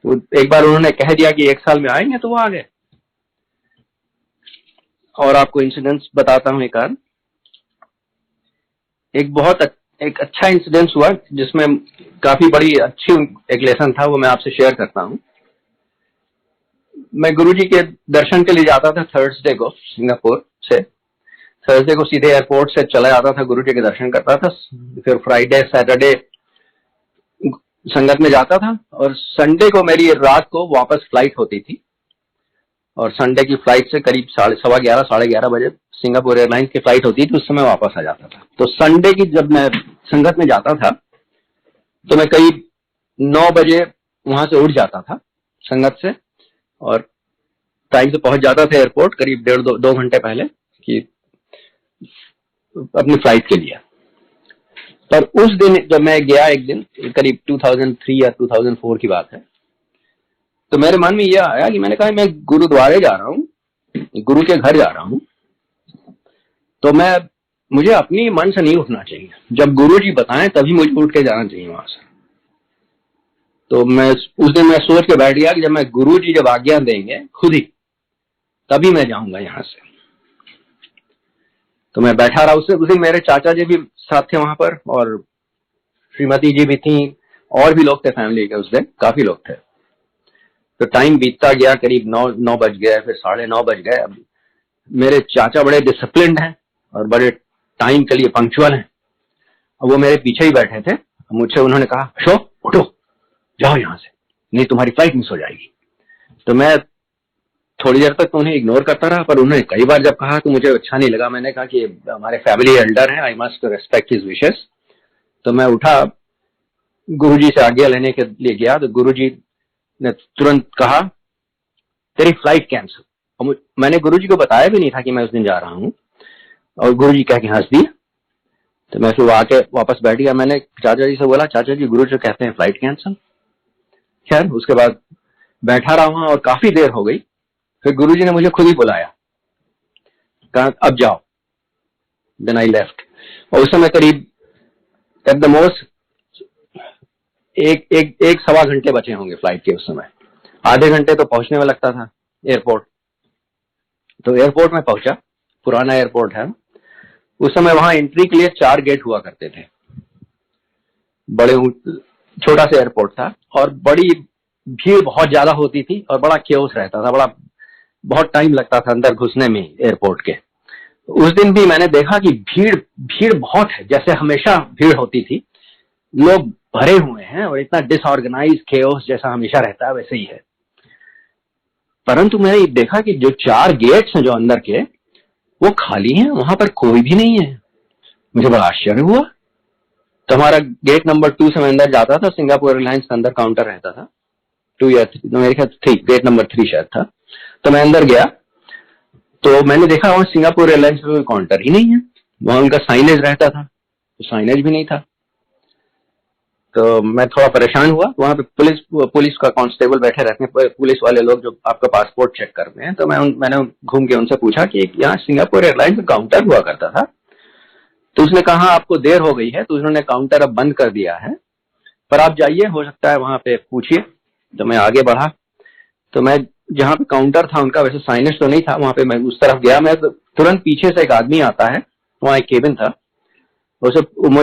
तो एक बार उन्होंने कह दिया कि 1 साल में आएंगे, तो वो आ गए। और आपको इंसिडेंट्स बताता हूं। एक बहुत एक अच्छा इंसिडेंस हुआ जिसमें काफी बड़ी अच्छी एक लेसन था, वो मैं आपसे शेयर करता हूँ। मैं गुरुजी के दर्शन के लिए जाता था थर्सडे को सिंगापुर से। थर्सडे को सीधे एयरपोर्ट से चला जाता था, गुरुजी के दर्शन करता था, फिर फ्राइडे सैटरडे संगत में जाता था, और संडे को मेरी रात को वापस फ्लाइट होती थी, और संडे की फ्लाइट से करीब 11:15 साढ़े 11 बजे सिंगापुर एयरलाइंस की फ्लाइट होती थी, उस समय वापस आ जाता था। तो संडे की जब मैं संगत में जाता था तो मैं करीब 9 बजे वहां से उठ जाता था संगत से, और टाइम से पहुंच जाता था एयरपोर्ट करीब 1.5-2 घंटे पहले कि अपनी फ्लाइट के लिए। पर उस दिन जब मैं गया, एक दिन करीब 2003 या 2004 की बात है, तो मेरे मन में यह आया कि मैंने कहा मैं गुरुद्वारे जा रहा हूँ, गुरु के घर जा रहा हूँ, तो मुझे अपनी मन से नहीं उठना चाहिए, जब गुरु जी बताएं तभी मुझे उठ के जाना चाहिए वहां से। तो उस दिन मैं सोच के बैठ गया कि जब मैं गुरु जी जब आज्ञा देंगे खुद ही, तभी मैं जाऊंगा यहाँ से। तो मैं बैठा रहा। उस दिन मेरे चाचा जी भी साथ थे वहां पर, और श्रीमती जी भी थी, और भी लोग थे फैमिली के, उस दिन काफी लोग थे। तो टाइम बीतता गया, करीब 9 बज गए, फिर 9:30 बज गए। अब मेरे चाचा बड़े डिसिप्लिन्ड हैं और बड़े टाइम के लिए पंक्चुअल हैं। अब वो मेरे पीछे ही बैठे थे। मुझसे उन्होंने कहा, अशोक उठो, जाओ यहाँ से, नहीं तुम्हारी फ्लाइट मिस हो जाएगी। तो मैं थोड़ी देर तक तो उन्हें इग्नोर करता रहा, पर उन्होंने कई बार जब कहा तो मुझे अच्छा नहीं लगा। मैंने कहा कि हमारे फैमिली एल्डर हैं, I must respect his wishes. तो मैं उठा, गुरुजी से आज्ञा लेने के लिए गया, तो गुरुजी ने तुरंत कहा तेरी फ्लाइट कैंसिल। और मैंने गुरुजी को बताया भी नहीं था कि मैं उस दिन जा रहा हूँ, और गुरुजी कह के हंस दिए। तो मैं फिर आके वापस बैठ गया। मैंने चाचा जी से बोला, चाचा जी गुरुजी कहते हैं फ्लाइट कैंसिल। खैर उसके बाद बैठा रहा वहां, और काफी देर हो गई। फिर गुरुजी ने मुझे खुद ही बुलाया, कहा अब जाओ। Then I left. और उस समय करीब एट द मोस्ट एक सवा घंटे बचे होंगे फ्लाइट के। उस समय आधे घंटे तो पहुंचने में लगता था एयरपोर्ट। तो एयरपोर्ट में पहुंचा, पुराना एयरपोर्ट है। उस समय वहां एंट्री के लिए 4 गेट हुआ करते थे। बड़े छोटा सा एयरपोर्ट था, और बड़ी भीड़ बहुत ज्यादा होती थी, और बड़ा केओस रहता था, बहुत टाइम लगता था अंदर घुसने में एयरपोर्ट के। उस दिन भी मैंने देखा कि भीड़ बहुत है, जैसे हमेशा भीड़ होती थी। लोग भरे हुए हैं, और इतना डिसऑर्गेनाइज केओस जैसा हमेशा रहता है वैसे ही है। परंतु मैंने देखा कि जो 4 गेट्स हैं जो अंदर के, वो खाली हैं, वहां पर कोई भी नहीं है। मुझे बड़ा आश्चर्य हुआ। तो हमारा गेट नंबर 2 से मैं अंदर जाता था। सिंगापुर एयरलाइंस का अंदर काउंटर रहता था 2 या 3, मेरे ख्याल 3, गेट नंबर 3 शायद था। तो मैं अंदर गया, तो मैंने देखा वहां सिंगापुर एयरलाइंस का कोई काउंटर ही नहीं है। वहां उनका साइनेज रहता था, तो साइनेज भी नहीं था। तो मैं थोड़ा परेशान हुआ। वहां पे पुलिस का कांस्टेबल बैठे रहते हैं, पुलिस वाले लोग जो आपका पासपोर्ट चेक करते हैं। तो मैंने घूम के उनसे पूछा कि यहाँ सिंगापुर एयरलाइंस का काउंटर हुआ करता था। तो उसने कहा आपको देर हो गई है, तो उन्होंने काउंटर अब बंद कर दिया है, पर आप जाइए, हो सकता है वहां पे पूछिए। तो मैं आगे बढ़ा, तो मैं जहाँ पे काउंटर था उनका, वैसे साइनेज तो नहीं था वहां पे, मैं उस तरफ गया। मैं तुरंत पीछे से एक आदमी आता है, वहां एक केबिन था, उसे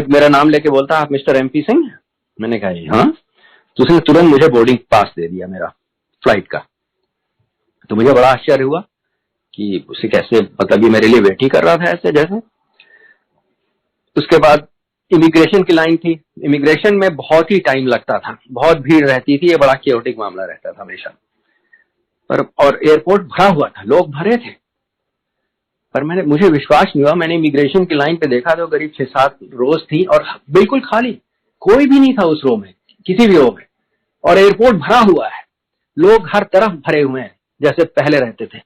मेरा नाम लेके बोलता आप मिस्टर MP सिंह? मैंने कहा हाँ। तो उसने तुरंत मुझे बोर्डिंग पास दे दिया मेरा फ्लाइट का। तो मुझे बड़ा आश्चर्य हुआ कि उसे कैसे, मतलब ये मेरे लिए वेट ही कर रहा था ऐसे जैसे। उसके बाद इमिग्रेशन की लाइन थी। इमिग्रेशन में बहुत ही टाइम लगता था, बहुत भीड़ रहती थी, ये बड़ा केओटिक मामला रहता था हमेशा। और एयरपोर्ट भरा हुआ था, लोग भरे थे, पर मुझे विश्वास नहीं हुआ। मैंने इमिग्रेशन की लाइन पे देखा तो करीब 6-7 रोज थी, और बिल्कुल खाली, कोई भी नहीं था उस रो में, किसी भी रो में। और एयरपोर्ट भरा हुआ है, लोग हर तरफ भरे हुए हैं जैसे पहले रहते थे,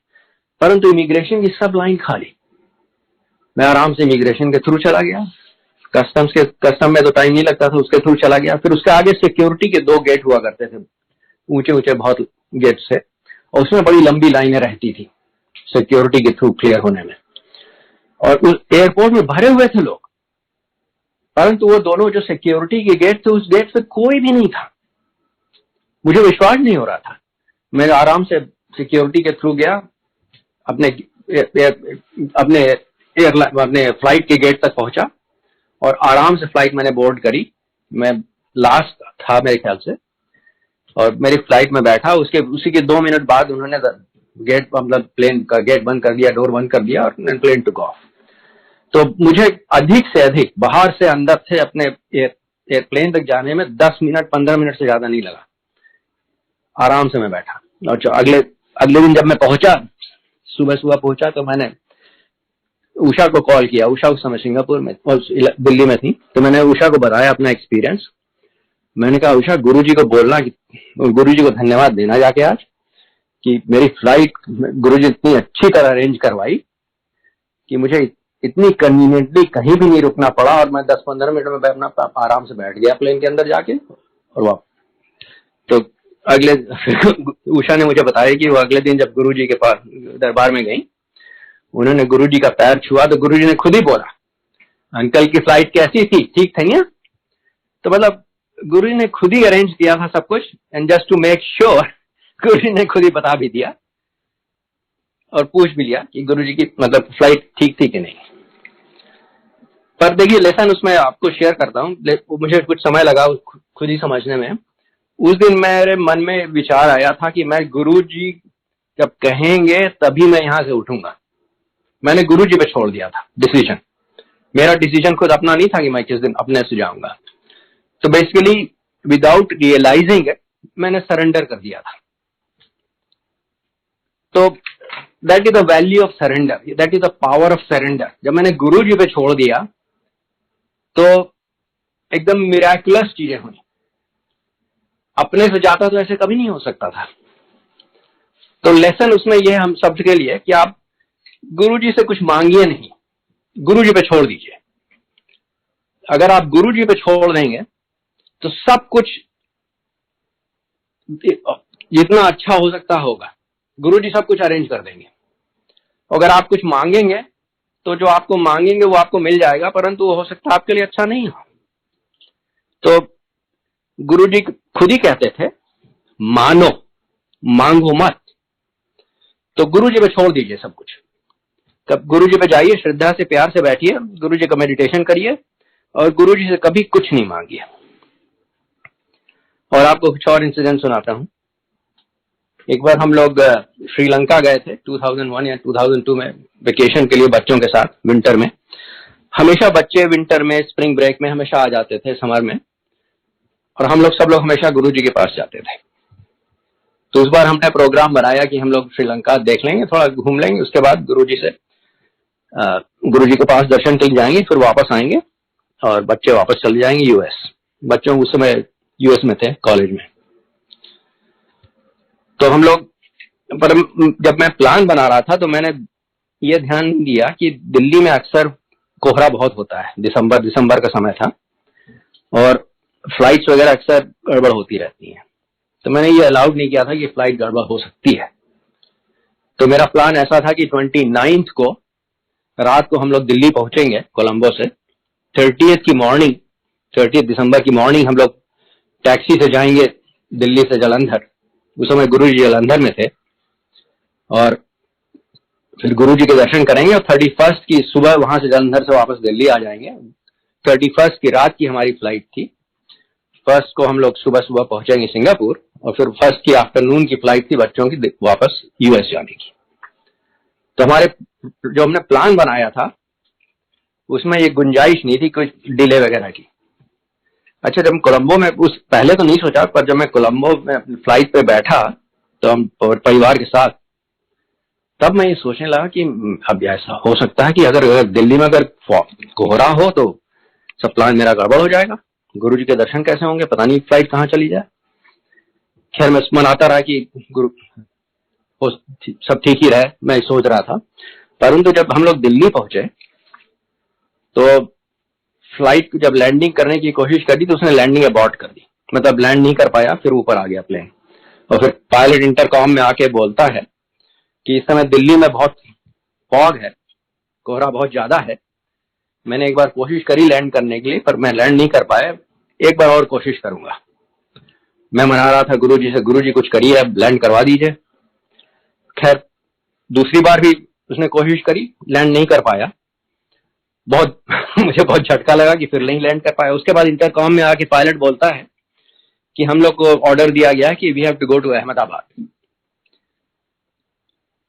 परंतु इमिग्रेशन की सब लाइन खाली। मैं आराम से इमिग्रेशन के थ्रू चला गया। कस्टम में तो टाइम नहीं लगता था, उसके थ्रू चला गया। फिर उसके आगे सिक्योरिटी के 2 गेट हुआ करते थे, ऊंचे ऊंचे बहुत गेट से, और उसमें बड़ी लंबी लाइनें रहती थी सिक्योरिटी के थ्रू क्लियर होने में। और उस एयरपोर्ट में भरे हुए थे लोग, परंतु वो दोनों जो सिक्योरिटी के गेट थे, उस गेट पे कोई भी नहीं था। मुझे विश्वास नहीं हो रहा था। मैं आराम से सिक्योरिटी के थ्रू गया, अपने फ्लाइट के गेट तक पहुंचा, और आराम से फ्लाइट मैंने बोर्ड करी। मैं लास्ट था मेरे ख्याल से, और मेरी फ्लाइट में बैठा। उसी के 2 मिनट बाद उन्होंने गेट, मतलब प्लेन का गेट बंद कर दिया, डोर बंद कर दिया, और प्लेन टुक ऑफ। तो मुझे अधिक से अधिक बाहर से अंदर से अपने एयरप्लेन तक जाने में 10 मिनट 15 मिनट से ज्यादा नहीं लगा। आराम से मैं बैठा। और अगले दिन जब मैं पहुंचा, सुबह पहुंचा, तो मैंने उषा को कॉल किया। उषा उस समय सिंगापुर में और दिल्ली में थी। तो मैंने उषा को बताया अपना एक्सपीरियंस। मैंने कहा, उषा, गुरुजी को बोलना कि गुरुजी को धन्यवाद देना जाके आज, कि मेरी फ्लाइट गुरुजी इतनी अच्छी तरह अरेंज करवाई कि मुझे इतनी कन्वीनियंटली कहीं भी नहीं रुकना पड़ा, और मैं 10-15 मिनट में अपना आराम से बैठ गया प्लेन के अंदर जाके, और वापस। तो अगले उषा ने मुझे बताया कि वो अगले दिन जब गुरुजी के पास दरबार में गई, उन्होंने गुरुजी का पैर छुआ, तो गुरुजी ने खुद ही बोला, अंकल की फ्लाइट कैसी थी, ठीक थी ना? तो मतलब गुरुजी ने खुद ही अरेंज किया था सब कुछ, and just to make sure Guruji ने खुद ही बता भी दिया और पूछ भी लिया कि गुरुजी की मतलब फ्लाइट ठीक थी कि नहीं। पर देखिए, लेसन उसमें आपको शेयर करता हूँ। मुझे कुछ समय लगा खुद ही समझने में। उस दिन मेरे मन में विचार आया था कि मैं गुरुजी जब कहेंगे तभी मैं यहां से उठूंगा। मैंने गुरुजी पे छोड़ दिया था डिसीजन। मेरा डिसीजन खुद अपना नहीं था कि मैं किस दिन अपने से जाऊंगा। तो बेसिकली विदाउट रियलाइजिंग इट मैंने सरेंडर कर दिया था। तो that is the value of surrender, that is the power of surrender. जब मैंने गुरुजी पे छोड़ दिया तो एकदम मिराकुलस चीजें हुई। अपने से जाता तो ऐसे कभी नहीं हो सकता था। तो लेसन उसमें यह हम सबके लिए कि आप गुरुजी से कुछ मांगिए नहीं, गुरुजी पे छोड़ दीजिए। अगर आप गुरुजी पे छोड़ देंगे तो सब कुछ जितना अच्छा हो सकता होगा, गुरुजी सब कुछ अरेंज कर देंगे। अगर आप कुछ मांगेंगे तो जो आपको मांगेंगे वो आपको मिल जाएगा, परंतु वो हो सकता है आपके लिए अच्छा नहीं हो। तो गुरुजी खुद ही कहते थे, मानो, मांगो मत। तो गुरुजी पे छोड़ दीजिए सब कुछ। तब गुरुजी पे जाइए, श्रद्धा से, प्यार से बैठिए, गुरुजी का मेडिटेशन करिए, और गुरुजी से कभी कुछ नहीं मांगिए। और आपको कुछ और इंसिडेंट सुनाता हूं। एक बार हम लोग श्रीलंका गए थे 2001 या 2002 में वेकेशन के लिए बच्चों के साथ, विंटर में। हमेशा बच्चे विंटर में, स्प्रिंग ब्रेक में हमेशा आ जाते थे, समर में, और हम लोग सब लोग हमेशा गुरुजी के पास जाते थे। तो उस बार हमने प्रोग्राम बनाया कि हम लोग श्रीलंका देख लेंगे, थोड़ा घूम लेंगे, उसके बाद गुरुजी के पास दर्शन के लिए जाएंगे, फिर वापस आएंगे और बच्चे वापस चले जाएंगे यूएस। बच्चों उस समय यूएस में थे, कॉलेज में। तो हम लोग, पर जब मैं प्लान बना रहा था तो मैंने ये ध्यान दिया कि दिल्ली में अक्सर कोहरा बहुत होता है। दिसंबर का समय था और फ्लाइट्स वगैरह अक्सर गड़बड़ होती रहती हैं। तो मैंने ये अलाउड नहीं किया था कि फ्लाइट गड़बड़ हो सकती है। तो मेरा प्लान ऐसा था कि 29 को रात को हम लोग दिल्ली पहुंचेंगे कोलंबो से। 30 दिसंबर की मॉर्निंग हम लोग टैक्सी से जाएंगे दिल्ली से जलंधर। उस समय गुरुजी जलंधर में थे, और फिर गुरुजी के दर्शन करेंगे और 31 की सुबह वहां से जलंधर से वापस दिल्ली आ जाएंगे। 31 की रात की हमारी फ्लाइट थी। फर्स्ट को हम लोग सुबह पहुंचेंगे सिंगापुर, और फिर फर्स्ट की आफ्टरनून की फ्लाइट थी बच्चों की वापस यूएस जाने की। तो जो हमने प्लान बनाया था उसमें ये गुंजाइश नहीं थी कुछ डिले वगैरह की। अच्छा, जब कोलंबो में, उस पहले तो नहीं सोचा, पर जब मैं कोलंबो में फ्लाइट पे बैठा तो हम परिवार के साथ, तब मैं ये सोचने लगा कि अब ऐसा हो सकता है कि अगर दिल्ली में अगर कोहरा हो तो सब प्लान मेरा गड़बड़ हो जाएगा। गुरुजी के दर्शन कैसे होंगे, पता नहीं फ्लाइट कहाँ चली जाए। खैर मैं मनाता रहा कि गुरु सब ठीक ही रहे, मैं सोच रहा था। परंतु जब हम लोग दिल्ली पहुंचे तो फ्लाइट जब लैंडिंग करने की कोशिश करी तो उसने लैंडिंग अबॉर्ट कर दी, मतलब लैंड नहीं कर पाया, फिर ऊपर आ गया प्लेन। और फिर पायलट इंटरकॉम में आके बोलता है कि इस समय दिल्ली में बहुत फॉग है, कोहरा बहुत ज्यादा है। मैंने एक बार कोशिश करी लैंड करने के लिए, पर मैं लैंड नहीं कर पाया, एक बार और कोशिश करूंगा। मैं मना रहा था गुरुजी से, गुरुजी कुछ करिए, अब लैंड करवा दीजिए। खैर दूसरी बार भी उसने कोशिश करी, लैंड नहीं कर पाया। बहुत मुझे बहुत झटका लगा कि फिर नहीं लैंड कर पाया। उसके बाद इंटरकॉम में आके पायलट बोलता है कि हम लोग को ऑर्डर दिया गया कि we have to go to Ahmedabad.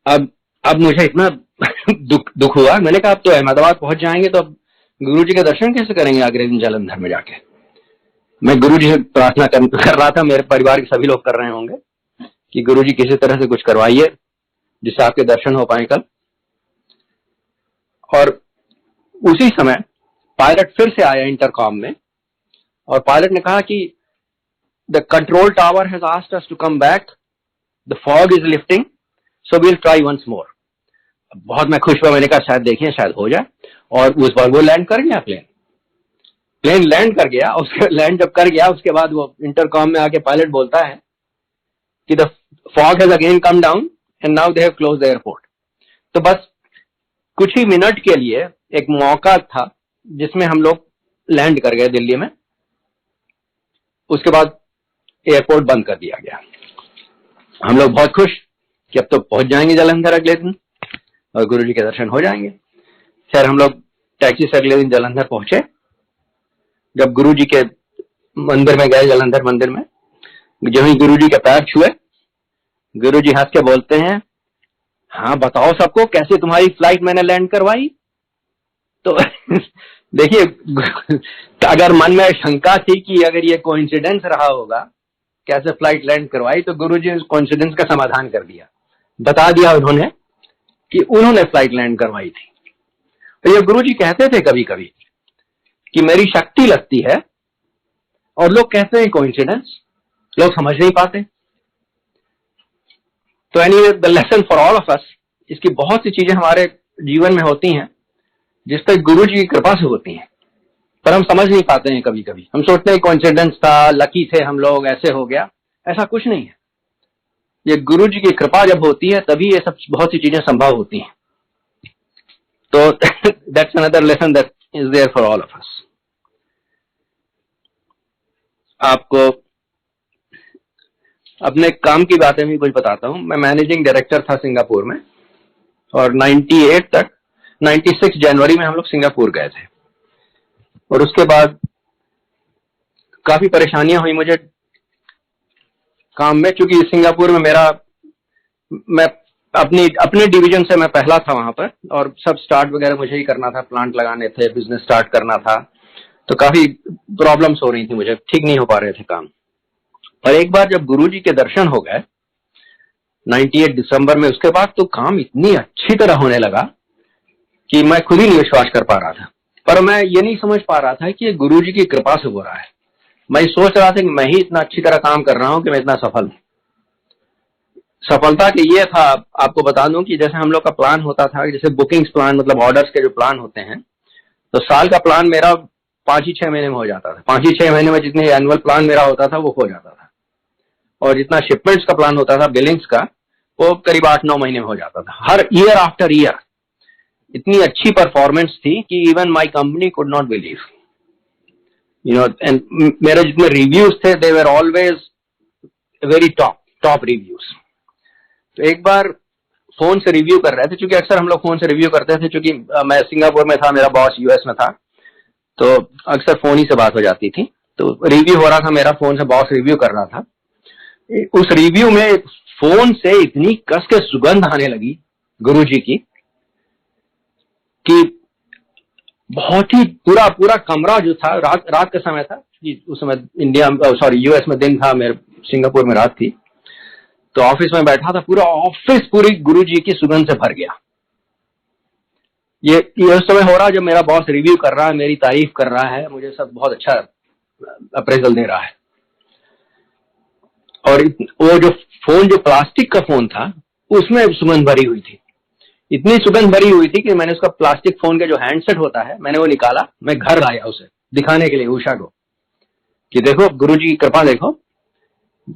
अब मुझे इतना दुख हुआ। मैंने कहा अब तो अहमदाबाद पहुंच जाएंगे तो अब गुरु जी के दर्शन कैसे करेंगे अगले दिन जालंधर में जाके। मैं गुरु जी से प्रार्थना कर रहा था, मेरे परिवार के सभी लोग कर रहे होंगे कि गुरु जी किसी तरह से कुछ करवाइए जिससे आपके दर्शन हो पाए कल। और उसी समय पायलट फिर से आया इंटरकॉम में और पायलट ने कहा कि the control tower has asked us to come back, the fog is lifting, so we will try once more. बहुत मैं खुश हुआ। मैंने कहा शायद देखिए शायद हो जाए। और उस बार वो लैंड कर गया, प्लेन लैंड कर गया। उसके लैंड जब कर गया उसके बाद वो इंटरकॉम में आके पायलट बोलता है कि the fog has again come down and now they have closed the airport. तो बस कुछ ही मिनट के लिए एक मौका था जिसमें हम लोग लैंड कर गए दिल्ली में। उसके बाद एयरपोर्ट बंद कर दिया गया। हम लोग बहुत खुश कि अब तो पहुंच जाएंगे जालंधर अगले दिन और गुरु जी के दर्शन हो जाएंगे। खैर हम लोग टैक्सी से अगले दिन जालंधर पहुंचे। जब गुरु जी के मंदिर में गए, जालंधर मंदिर में, जो ही गुरु जी के पैर छुए, गुरु जी हंस के बोलते हैं, हाँ बताओ सबको कैसे तुम्हारी फ्लाइट मैंने लैंड करवाई। तो देखिए अगर मन में शंका थी कि अगर ये कोइंसिडेंस रहा होगा कैसे फ्लाइट लैंड करवाई, तो गुरु जी उस कोइंसिडेंस का समाधान कर दिया, बता दिया उन्होंने कि उन्होंने फ्लाइट लैंड करवाई थी। तो ये गुरु जी कहते थे कभी कभी कि मेरी शक्ति लगती है और लोग कहते हैं कोइंसिडेंस, लोग समझ नहीं पाते। तो anyway the lesson for all of अस, इसकी बहुत सी चीजें हमारे जीवन में होती हैं जिस तक गुरु जी की कृपा से होती हैं, पर हम समझ नहीं पाते हैं। कभी कभी हम सोचते हैं कोइंसिडेंस था, लकी थे हम लोग, ऐसे हो गया। ऐसा कुछ नहीं है। ये गुरु जी की कृपा जब होती है तभी ये सब बहुत सी चीजें संभव होती हैं। तो that's another lesson that is there for all of us. आपको अपने काम की बातें भी कुछ बताता हूं। मैं मैनेजिंग डायरेक्टर था सिंगापुर में और 98 तक 96 जनवरी में हम लोग सिंगापुर गए थे। और उसके बाद काफी परेशानियां हुई मुझे काम में, क्योंकि सिंगापुर में मैं अपने डिवीजन से मैं पहला था वहां पर और सब स्टार्ट वगैरह मुझे ही करना था, प्लांट लगाने थे, बिजनेस स्टार्ट करना था। तो काफी प्रॉब्लम्स हो रही थी मुझे, ठीक नहीं हो पा रहे थे काम। और एक बार जब गुरु जी के दर्शन हो गए 98 दिसंबर में, उसके बाद तो काम इतनी अच्छी तरह होने लगा कि मैं खुद ही नहीं विश्वास कर पा रहा था। पर मैं ये नहीं समझ पा रहा था कि ये गुरु जी की कृपा से हो रहा है। मैं सोच रहा था कि मैं ही इतना अच्छी तरह काम कर रहा हूं कि मैं इतना सफल हूं। सफलता के ये था, आपको बता दूं कि जैसे हम लोग का प्लान होता था, जैसे बुकिंग्स प्लान मतलब ऑर्डर्स के जो प्लान होते हैं, तो साल का प्लान मेरा 5 ही 6 महीने में हो जाता था। 5 ही 6 महीने में जितने एनुअल प्लान मेरा होता था वो हो जाता था। और जितना शिपमेंट्स का प्लान होता था, बिलिंग्स का, वो करीब 8-9 महीने में हो जाता था। हर ईयर आफ्टर ईयर इतनी अच्छी परफॉर्मेंस थी कि even my company could not believe, and मेरे जितने रिव्यूज थे they were always very top reviews. तो एक बार फोन से रिव्यू कर रहे थे, क्योंकि अक्सर हम लोग फोन से रिव्यू करते थे, क्योंकि मैं सिंगापुर में था, मेरा बॉस यूएस में था, तो अक्सर फोन ही से बात हो जाती थी। तो रिव्यू हो रहा था मेरा, फोन से बॉस रिव्यू कर रहा था। उस रिव्यू में फोन से इतनी कस के सुगंध आने लगी गुरु जी की कि बहुत ही पूरा कमरा जो था, रात का समय था, उस समय यूएस में दिन था, मेरे सिंगापुर में रात थी। तो ऑफिस में बैठा था, पूरा ऑफिस पूरी गुरु जी की सुगंध से भर गया। ये उस समय हो रहा जब मेरा बॉस रिव्यू कर रहा है, मेरी तारीफ कर रहा है, मुझे सब बहुत अच्छा अप्रेजल दे रहा है। और वो जो प्लास्टिक का फोन था उसमें सुगंध भरी हुई थी, इतनी सुगंध भरी हुई थी कि मैंने उसका प्लास्टिक फोन का जो हैंडसेट होता है, मैंने वो निकाला, मैं घर लाया उसे दिखाने के लिए उषा को कि देखो गुरु जी की कृपा, देखो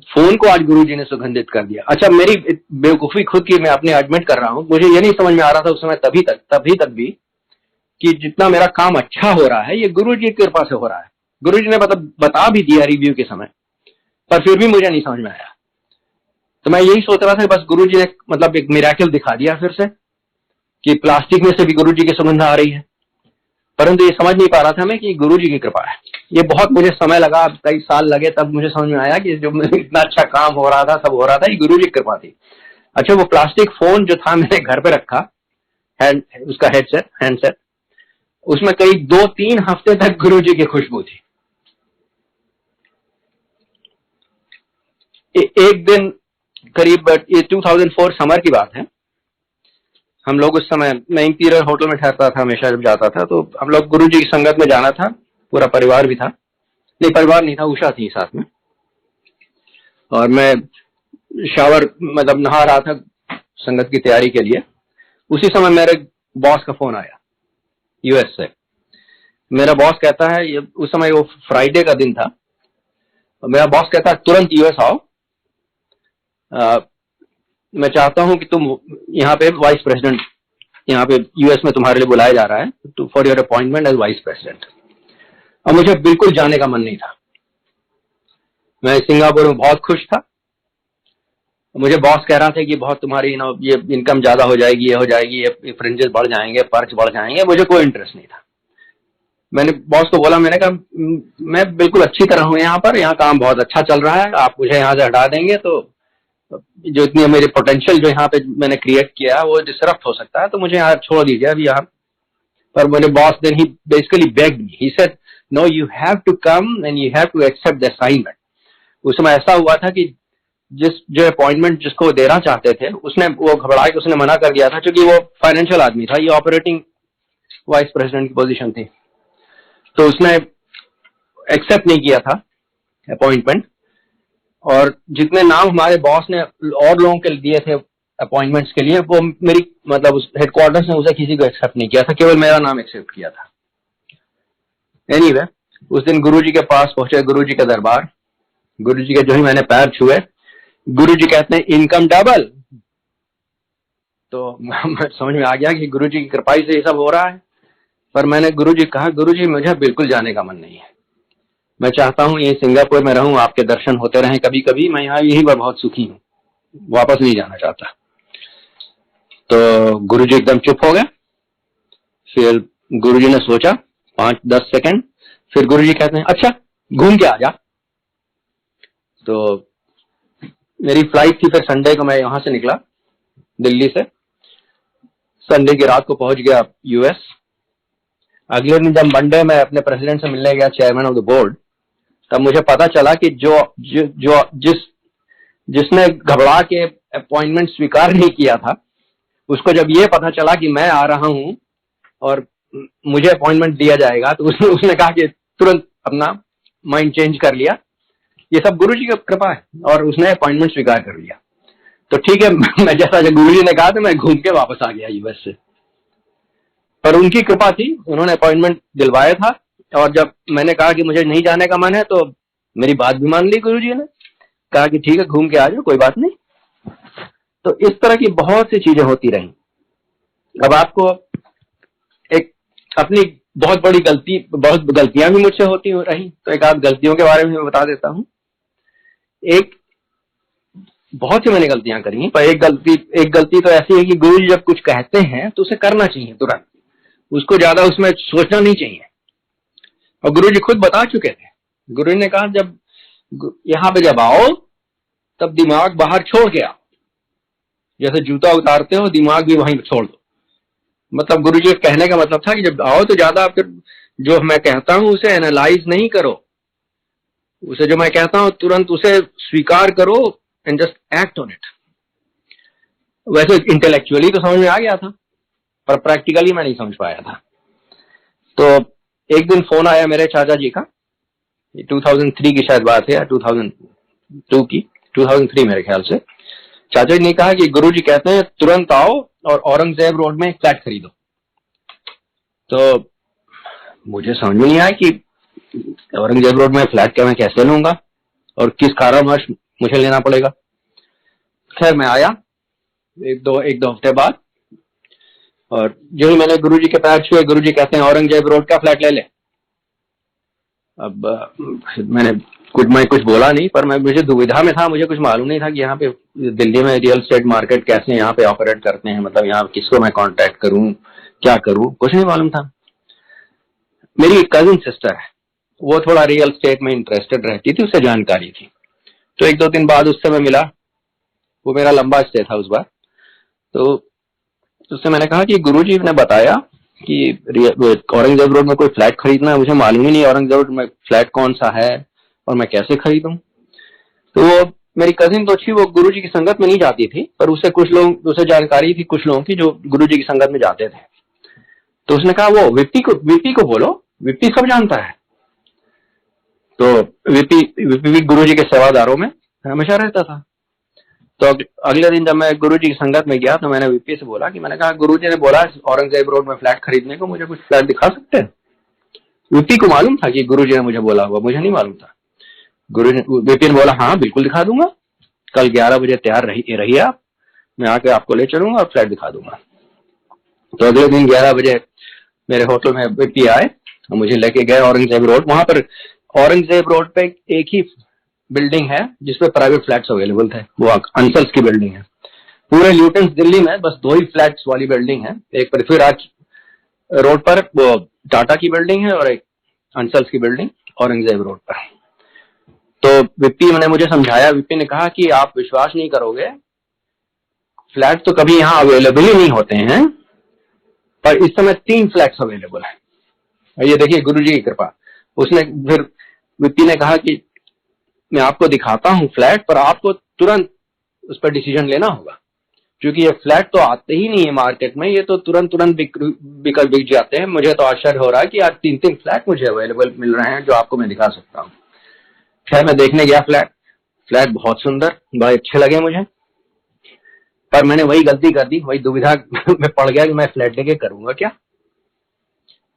फोन को आज गुरु जी ने सुगंधित कर दिया। अच्छा, मेरी बेवकूफी खुद की मैं अपने एडमिट कर रहा हूं, मुझे ये नहीं समझ में आ रहा था उस समय तभी तक भी कि जितना मेरा काम अच्छा हो रहा है ये गुरु जी की कृपा से हो रहा है। गुरु जी ने बता भी दिया रिव्यू के समय, पर फिर भी मुझे नहीं समझ में आया। तो मैं यही सोच रहा था बस गुरु जी ने एक मिरेकल दिखा दिया फिर से कि प्लास्टिक में से भी गुरु जी की सुगंध आ रही है। परंतु ये समझ नहीं पा रहा था मैं कि गुरु जी की कृपा है। ये बहुत मुझे समय लगा, कई साल लगे, तब मुझे समझ में आया कि जो इतना अच्छा काम हो रहा था, सब हो रहा था, ये गुरु जी की कृपा थी। अच्छा, वो प्लास्टिक फोन जो था मैंने घर पे रखा, उसका हैंडसेट, उसमें करीब 2-3 हफ्ते तक गुरु जी की खुशबू थी। एक दिन करीब, ये 2004 समर की बात है, हम लोग उस समय, मैं इंपीरियल होटल में ठहरता था हमेशा जब जाता था, तो हम लोग गुरु जी की संगत में जाना था, पूरा परिवार भी था, नहीं परिवार नहीं था, उषा थी साथ में, और मैं शावर मतलब नहा रहा था संगत की तैयारी के लिए। उसी समय मेरे बॉस का फोन आया यूएस से। मेरा बॉस कहता है, ये उस समय वो फ्राइडे का दिन था, मेरा बॉस कहता है तुरंत यूएस आओ, मैं चाहता हूं कि तुम यहाँ पे वाइस प्रेसिडेंट, यहाँ पे यूएस में तुम्हारे लिए बुलाया जा रहा है for your appointment as vice president. और मुझे बिल्कुल जाने का मन नहीं था, मैं सिंगापुर में बहुत खुश था। मुझे बॉस कह रहा था कि बहुत तुम्हारी ये इनकम ज्यादा हो जाएगी, ये हो जाएगी, ये फ्रिंजेस बढ़ जाएंगे, पर्क्स बढ़ जाएंगे, मुझे कोई इंटरेस्ट नहीं था। मैंने बॉस को बोला, मैंने कहा मैं बिल्कुल अच्छी तरह हूं यहाँ पर, यहाँ काम बहुत अच्छा चल रहा है, आप मुझे यहाँ से हटा देंगे तो जो इतनी मेरे पोटेंशियल जो यहाँ पे मैंने क्रिएट किया वो डिसरप्ट हो सकता है, तो मुझे यहाँ छोड़ दीजिए अभी यहाँ। पर मेरे boss then he basically begged me, he said no you have to come and you have to accept the assignment. उस समय ऐसा हुआ था कि जो अपॉइंटमेंट जिसको देना चाहते थे, उसने वो घबरा के उसने मना कर दिया था, क्योंकि वो फाइनेंशियल आदमी था, ये ऑपरेटिंग वाइस प्रेसिडेंट की पोजीशन थी, तो उसने एक्सेप्ट नहीं किया था अपॉइंटमेंट। और जितने नाम हमारे बॉस ने और लोगों के दिए थे अपॉइंटमेंट्स के लिए, वो मेरी मतलब उस हेडक्वार्टर्स ने उसे किसी को एक्सेप्ट नहीं किया था, केवल मेरा नाम एक्सेप्ट किया था। एनीवे, उस दिन गुरुजी के पास पहुंचे, गुरुजी का दरबार, गुरुजी के जो ही मैंने पैर छुए, गुरुजी कहते हैं इनकम डबल। तो समझ में आ गया कि गुरुजी की कृपा से ये सब हो रहा है। पर मैंने गुरुजी कहा, गुरुजी मुझे बिल्कुल जाने का मन नहीं है, मैं चाहता हूं ये सिंगापुर में रहूं, आपके दर्शन होते रहें कभी कभी, मैं यहाँ यही पर बहुत सुखी हूं, वापस नहीं जाना चाहता। तो गुरुजी एकदम चुप हो गए। फिर गुरुजी ने सोचा 5-10 सेकंड, फिर गुरुजी कहते हैं अच्छा घूम के आ जा। तो मेरी फ्लाइट थी, फिर संडे को मैं यहां से निकला दिल्ली से, संडे की रात को पहुंच गया यूएस। अगले दिन जब मंडे में अपने प्रेसिडेंट से मिलने गया, चेयरमैन ऑफ द बोर्ड, तब मुझे पता चला कि जिसने घबरा के अपॉइंटमेंट स्वीकार नहीं किया था, उसको जब ये पता चला कि मैं आ रहा हूं और मुझे अपॉइंटमेंट दिया जाएगा, तो उसने कहा कि तुरंत अपना माइंड चेंज कर लिया। ये सब गुरु जी की कृपा है, और उसने अपॉइंटमेंट स्वीकार कर लिया। तो ठीक है, मैं जैसा गुरु जी ने कहा था, मैं घूम के वापस आ गया यूएस से। पर उनकी कृपा थी, उन्होंने अपॉइंटमेंट दिलवाया था, और जब मैंने कहा कि मुझे नहीं जाने का मन है, तो मेरी बात भी मान ली गुरु जी ने, कहा कि ठीक है घूम के आ जाओ, कोई बात नहीं। तो इस तरह की बहुत सी चीजें होती रही। अब आपको एक अपनी बहुत गलतियां भी मुझसे होती रही, तो एक आध गलतियों के बारे में मैं बता देता हूं। बहुत सी मैंने गलतियां करी हैं, पर एक गलती तो ऐसी है कि गुरु जी जब कुछ कहते हैं तो उसे करना चाहिए तुरंत, उसको ज्यादा उसमें सोचना नहीं चाहिए। और गुरु जी खुद बता चुके थे, गुरु जी ने कहा जब यहाँ पे जब आओ तब दिमाग बाहर छोड़ के आओ, जैसे जूता उतारते हो दिमाग भी वहीं छोड़ दो। मतलब गुरु जी कहने का मतलब था कि जब आओ तो ज्यादा फिर जो मैं कहता हूं उसे एनालाइज नहीं करो, उसे जो मैं कहता हूं तुरंत उसे स्वीकार करो and just act on it. वैसे इंटेलेक्चुअली तो समझ में आ गया था, पर प्रैक्टिकली मैं नहीं समझ पाया था। तो एक दिन फोन आया मेरे चाचा जी का, 2003 की शायद बात है या 2002 की, 2003 मेरे ख्याल से। चाचा जी ने कहा कि गुरुजी कहते हैं तुरंत आओ और औरंगजेब रोड में फ्लैट खरीदो। तो मुझे समझ में नहीं आया कि औरंगजेब रोड में फ्लैट क्या मैं कैसे लूंगा और किस कारणवश मुझे लेना पड़ेगा। खैर मैं आया एक दो हफ्ते बाद, और जो ही मैंने गुरुजी के पैर छुए, गुरुजी कहते हैं औरंगजेब रोड का फ्लैट ले ले। अब मैं कुछ बोला नहीं, पर मुझे दुविधा में था, मुझे कुछ मालूम नहीं था कि यहाँ पे दिल्ली में रियल एस्टेट मार्केट कैसे यहाँ पे ऑपरेट करते हैं, मतलब यहाँ किसको मैं कांटेक्ट करूं, क्या करूं, कुछ नहीं मालूम था। मेरी एक कजिन सिस्टर है, वो थोड़ा रियल स्टेट में इंटरेस्टेड रहती थी, उसे जानकारी थी। तो एक दो दिन बाद उससे मैं मिला, वो मेरा लंबा स्टे था उस बार। तो उससे मैंने कहा कि गुरुजी ने बताया कि औरंगजेब रोड में कोई फ्लैट खरीदना है, मुझे मालूम ही नहीं औरंगजेब रोड में फ्लैट कौन सा है और मैं कैसे खरीदूं। तो वो मेरी कजिन तो थी, वो गुरुजी की संगत में नहीं जाती थी, पर उसे जानकारी थी कुछ लोगों की जो गुरुजी की संगत में जाते थे। तो उसने कहा वो विपी को बोलो, विपी सब जानता है। तो विपी गुरुजी के सेवादारों में हमेशा रहता था। तो अगले दिन जब मैं गुरुजी की संगत में गया तो मैंने वीपी से बोला कि मैंने कहा गुरुजी ने बोला औरंगजेब रोड में फ्लैट खरीदने को, मुझे कुछ फ्लैट दिखा सकते हैं। वीपी को मालूम था कि गुरुजी ने मुझे बोला हुआ, मुझे नहीं मालूम था। वीपी ने बोला हाँ बिल्कुल दिखा दूंगा, कल 11 बजे तैयार रहिए आप, मैं आके आपको ले चलूंगा और फ्लैट दिखा दूंगा। तो अगले दिन 11 बजे मेरे होटल में वीपी आए और मुझे लेके गए औरंगजेब रोड। वहां पर औरंगजेब रोड पे एक ही बिल्डिंग है जिसपे प्राइवेट फ्लैट्स अवेलेबल थे, वो अंसल्स की बिल्डिंग है। पूरे ल्यूटेंस दिल्ली में बस 2 ही फ्लैट्स वाली बिल्डिंग है, एक पृथ्वीराज रोड पर वो टाटा की बिल्डिंग है और एक अंसल्स की बिल्डिंग औरंगजेब रोड पर। तो विपी ने मुझे समझाया, विपी ने कहा कि आप विश्वास नहीं करोगे, फ्लैट तो कभी यहाँ अवेलेबल ही नहीं होते हैं, पर इस समय 3 फ्लैट्स अवेलेबल है। ये देखिए गुरुजी की कृपा। उसने फिर विपी ने कहा कि मैं आपको दिखाता हूं फ्लैट, पर आपको तुरंत उस पर डिसीजन लेना होगा, क्योंकि ये फ्लैट तो आते ही नहीं है मार्केट में, ये तो तुरंत बिक जाते हैं। मुझे तो आश्चर्य हो रहा है कि आज 3 फ्लैट मुझे अवेलेबल मिल रहे हैं जो आपको मैं दिखा सकता हूँ। खैर मैं देखने गया फ्लैट बहुत सुंदर, बड़े अच्छे लगे मुझे, पर मैंने वही गलती कर दी, वही दुविधा में पड़ गया कि मैं फ्लैट लेके करूंगा क्या।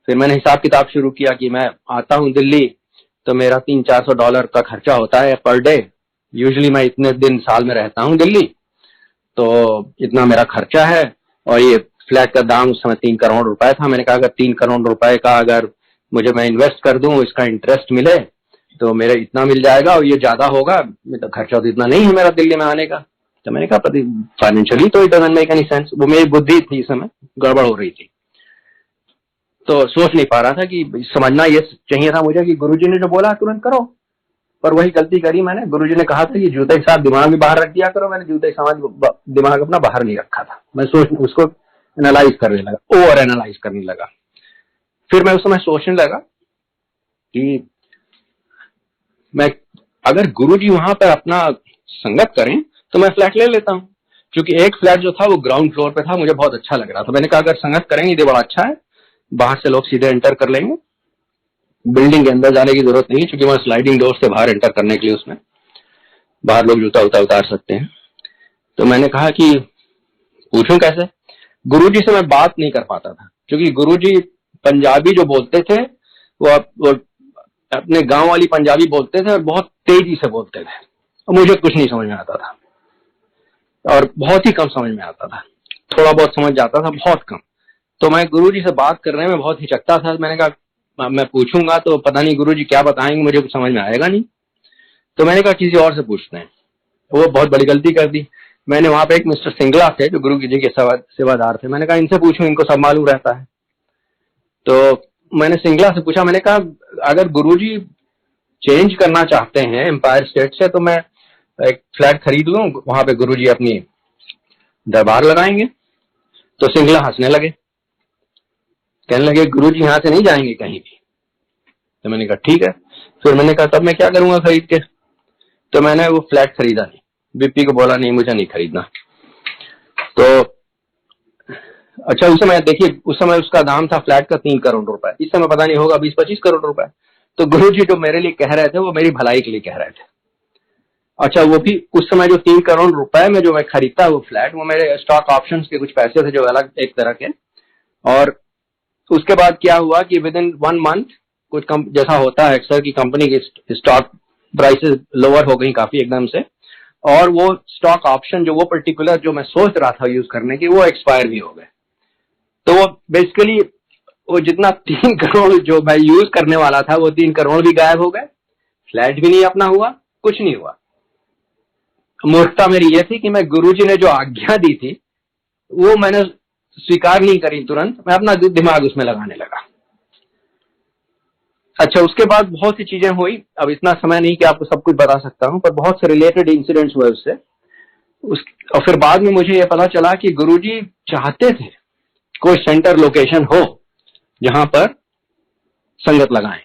फिर मैंने हिसाब किताब शुरू किया कि मैं आता हूँ दिल्ली तो मेरा $300-400 का खर्चा होता है पर डे। यूजुअली मैं इतने दिन साल में रहता हूँ दिल्ली, तो इतना मेरा खर्चा है। और ये फ्लैट का दाम उस समय 3 करोड़ रुपए था। मैंने कहा अगर 3 करोड़ रुपए का अगर मुझे मैं इन्वेस्ट कर दूं, इसका इंटरेस्ट मिले तो मेरे इतना मिल जाएगा और ये ज्यादा होगा, तो खर्चा तो इतना नहीं है मेरा दिल्ली में आने का। तो मैंने कहा फाइनेंशियली तो it doesn't make any sense. वो मेरी बुद्धि थी, इस समय गड़बड़ हो रही थी, तो सोच नहीं पा रहा था कि समझना ये चाहिए था मुझे कि गुरुजी ने जो बोला तुरंत करो, पर वही गलती करी मैंने। गुरुजी ने कहा था कि जूते के साथ दिमाग भी बाहर रख दिया करो, मैंने जूते के साथ दिमाग अपना बाहर नहीं रखा था। मैं उसको एनालाइज करने लगा, ओवर एनालाइज करने लगा। फिर मैं उस समय सोचने लगा कि मैं अगर गुरुजी वहां पर अपना संगत करें तो मैं फ्लैट ले लेता हूँ, क्योंकि एक फ्लैट जो था वो ग्राउंड फ्लोर पे था, मुझे बहुत अच्छा लग रहा था। मैंने कहा अगर संगत करेंगे तो बड़ा अच्छा है, बाहर से लोग सीधे एंटर कर लेंगे, बिल्डिंग के अंदर जाने की जरूरत नहीं, क्योंकि वहां स्लाइडिंग डोर से बाहर एंटर करने के लिए उसमें बाहर लोग जूता उतार सकते हैं। तो मैंने कहा कि पूछूं कैसे। गुरुजी से मैं बात नहीं कर पाता था, क्योंकि गुरुजी पंजाबी जो बोलते थे वो अपने गांव वाली पंजाबी बोलते थे और बहुत तेजी से बोलते थे, और मुझे कुछ नहीं समझ में आता था और बहुत ही कम समझ में आता था। थोड़ा बहुत समझ जाता था, बहुत कम। तो मैं गुरुजी से बात करने में बहुत हिचकता था। मैंने कहा मैं पूछूंगा तो पता नहीं गुरुजी क्या बताएंगे, मुझे कुछ समझ में आएगा नहीं। तो मैंने कहा किसी और से पूछते हैं। वो बहुत बड़ी गलती कर दी। मैंने वहां पे एक मिस्टर सिंगला थे जो गुरु जी के सेवादार थे, मैंने कहा इनसे पूछूं, इनको सब मालूम रहता है। तो मैंने सिंगला से पूछा, मैंने कहा अगर गुरुजी चेंज करना चाहते हैं एम्पायर स्टेट से तो मैं एक फ्लैट खरीद लूं, वहां पे गुरुजी अपनी दरबार लगाएंगे। तो सिंगला हंसने लगे, कहने लगे गुरुजी यहां से नहीं जाएंगे कहीं भी। तो मैंने कहा ठीक है। फिर मैंने कहा तब मैं क्या करूंगा खरीद के। तो मैंने वो फ्लैट खरीदा नहीं, बीपी को बोला नहीं मुझे नहीं खरीदना। तो अच्छा, उस समय देखिए, उस समय उसका दाम था फ्लैट का 3 करोड़ रुपए, इस समय पता नहीं होगा 20-25 करोड़ रुपए। तो गुरुजी जो मेरे लिए कह रहे थे वो मेरी भलाई के लिए कह रहे थे। अच्छा, वो भी उस समय जो 3 करोड़ रुपए में जो मैं खरीदता वो फ्लैट, वो मेरे स्टॉक ऑप्शन के कुछ पैसे थे जो अलग एक तरह के। और उसके बाद क्या हुआ कि विद इन 1 मंथ कुछ जैसा होता है अक्सर की कंपनी की स्टॉक प्राइसेस लोअर हो गई काफी एकदम से, और वो स्टॉक ऑप्शन जो वो पर्टिकुलर जो मैं सोच रहा था यूज करने की वो एक्सपायर भी हो गए। तो वो बेसिकली वो जितना 3 करोड़ जो मैं यूज करने वाला था वो 3 करोड़ भी गायब हो गए, फ्लैट भी नहीं अपना हुआ, कुछ नहीं हुआ। मूर्खता मेरी ये थी कि मैं गुरुजी ने जो आज्ञा दी थी वो मैंने स्वीकार नहीं करी तुरंत, मैं अपना दिमाग उसमें लगाने लगा। अच्छा, उसके बाद बहुत सी चीजें हुई। अब इतना समय नहीं कि आपको सब कुछ बता सकता हूं, पर बहुत से रिलेटेड इंसिडेंट्स हुए उससे। और फिर बाद में मुझे ये पता चला कि गुरुजी चाहते थे कोई सेंटर लोकेशन हो जहां पर संगत लगाएं।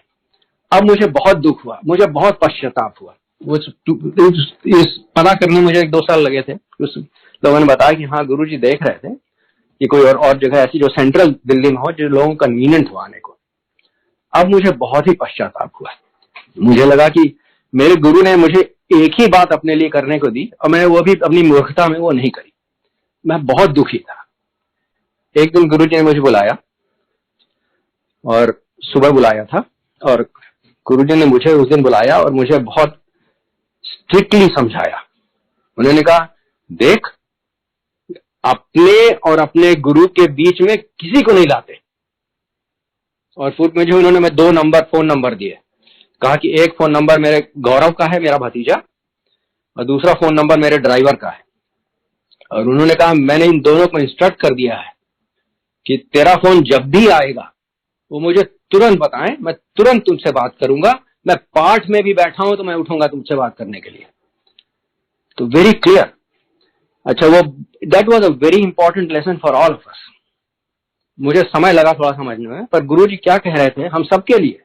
अब मुझे बहुत दुख हुआ, मुझे बहुत पश्चाताप हुआ। इस पता करने में मुझे 1-2 साल लगे थे। उस लोगों ने बताया कि हाँ, गुरुजी देख रहे थे कि कोई और जगह ऐसी जो सेंट्रल दिल्ली में हो, जो लोगों को कन्वीनियंट हो आने को। अब मुझे बहुत ही पश्चाताप हुआ। मुझे लगा कि मेरे गुरु ने मुझे एक ही बात अपने लिए करने को दी और मैंने वो भी अपनी मूर्खता में वो नहीं करी। मैं बहुत दुखी था। एक दिन गुरुजी ने मुझे बुलाया और सुबह बुलाया था, और गुरुजी ने मुझे उस दिन बुलाया और मुझे बहुत स्ट्रिक्टली समझाया। उन्होंने कहा, देख, अपने और अपने गुरु के बीच में किसी को नहीं लाते। और फिर मुझे उन्होंने 2 फोन नंबर दिए। कहा कि एक फोन नंबर मेरे गौरव का है, मेरा भतीजा, और दूसरा फोन नंबर मेरे ड्राइवर का है। और उन्होंने कहा, मैंने इन दोनों को इंस्ट्रक्ट कर दिया है कि तेरा फोन जब भी आएगा वो मुझे तुरंत बताएं, मैं तुरंत तुमसे बात करूंगा। मैं पाठ में भी बैठा हूं तो मैं उठूंगा तुमसे बात करने के लिए। तो वेरी क्लियर। अच्छा, वो that was a very important lesson for all of अस। मुझे समय लगा थोड़ा समझने में, पर गुरुजी क्या कह रहे थे हम सबके लिए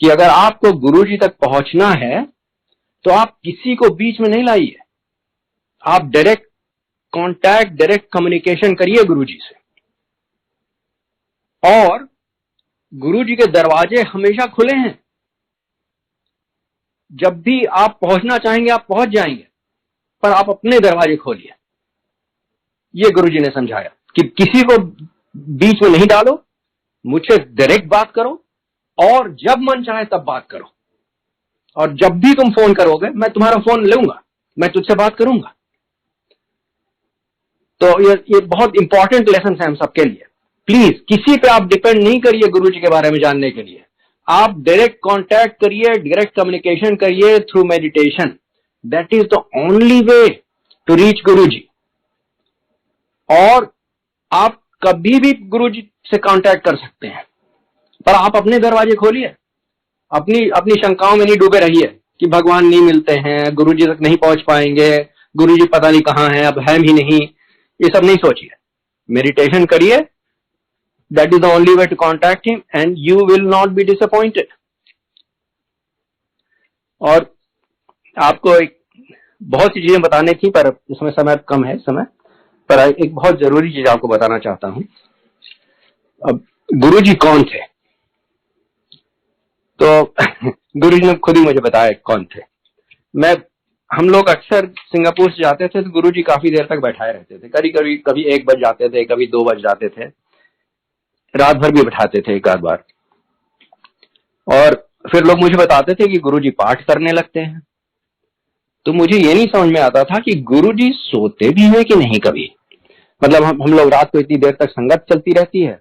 कि अगर आपको गुरुजी तक पहुंचना है तो आप किसी को बीच में नहीं लाइए। आप डायरेक्ट कांटेक्ट, डायरेक्ट कम्युनिकेशन करिए गुरुजी से। और गुरुजी के दरवाजे हमेशा खुले हैं। जब भी आप पहुंचना चाहेंगे आप पहुंच जाएंगे, पर आप अपने दरवाजे खोलिए। ये गुरुजी ने समझाया कि किसी को बीच में नहीं डालो, मुझसे डायरेक्ट बात करो, और जब मन चाहे तब बात करो। और जब भी तुम फोन करोगे मैं तुम्हारा फोन लूंगा, मैं तुझसे बात करूंगा। तो ये बहुत इंपॉर्टेंट लेसन है हम सबके लिए। प्लीज किसी पे आप डिपेंड नहीं करिए गुरुजी के बारे में जानने के लिए। आप डायरेक्ट कांटेक्ट करिए, डायरेक्ट कम्युनिकेशन करिए through meditation. That is the only way to reach Guruji. और आप कभी भी गुरुजी से कांटेक्ट कर सकते हैं, पर आप अपने दरवाजे खोलिए। अपनी शंकाओं में नहीं डूबे रहिए कि भगवान नहीं मिलते हैं, गुरुजी तक नहीं पहुंच पाएंगे, गुरुजी पता नहीं कहां है, अब है ही नहीं। ये सब नहीं सोचिए, मेडिटेशन करिए। That is the only way to contact him and you will not be disappointed. और आपको एक बहुत सी चीजें बताने थी, पर इसमें समय कम है पर एक बहुत जरूरी चीज आपको बताना चाहता हूं। अब गुरुजी कौन थे? तो गुरुजी ने खुद ही मुझे बताया कौन थे। हम लोग अक्सर सिंगापुर से जाते थे तो गुरुजी काफी देर तक बैठाए रहते थे। कभी 1 बज जाते थे, कभी 2 बज जाते थे, रात भर भी बैठाते थे एक आध बार। और फिर लोग मुझे बताते थे कि गुरुजी पाठ करने लगते हैं। तो मुझे ये नहीं समझ में आता था कि गुरुजी सोते भी हैं कि नहीं कभी। मतलब हम लोग रात को इतनी देर तक संगत चलती रहती है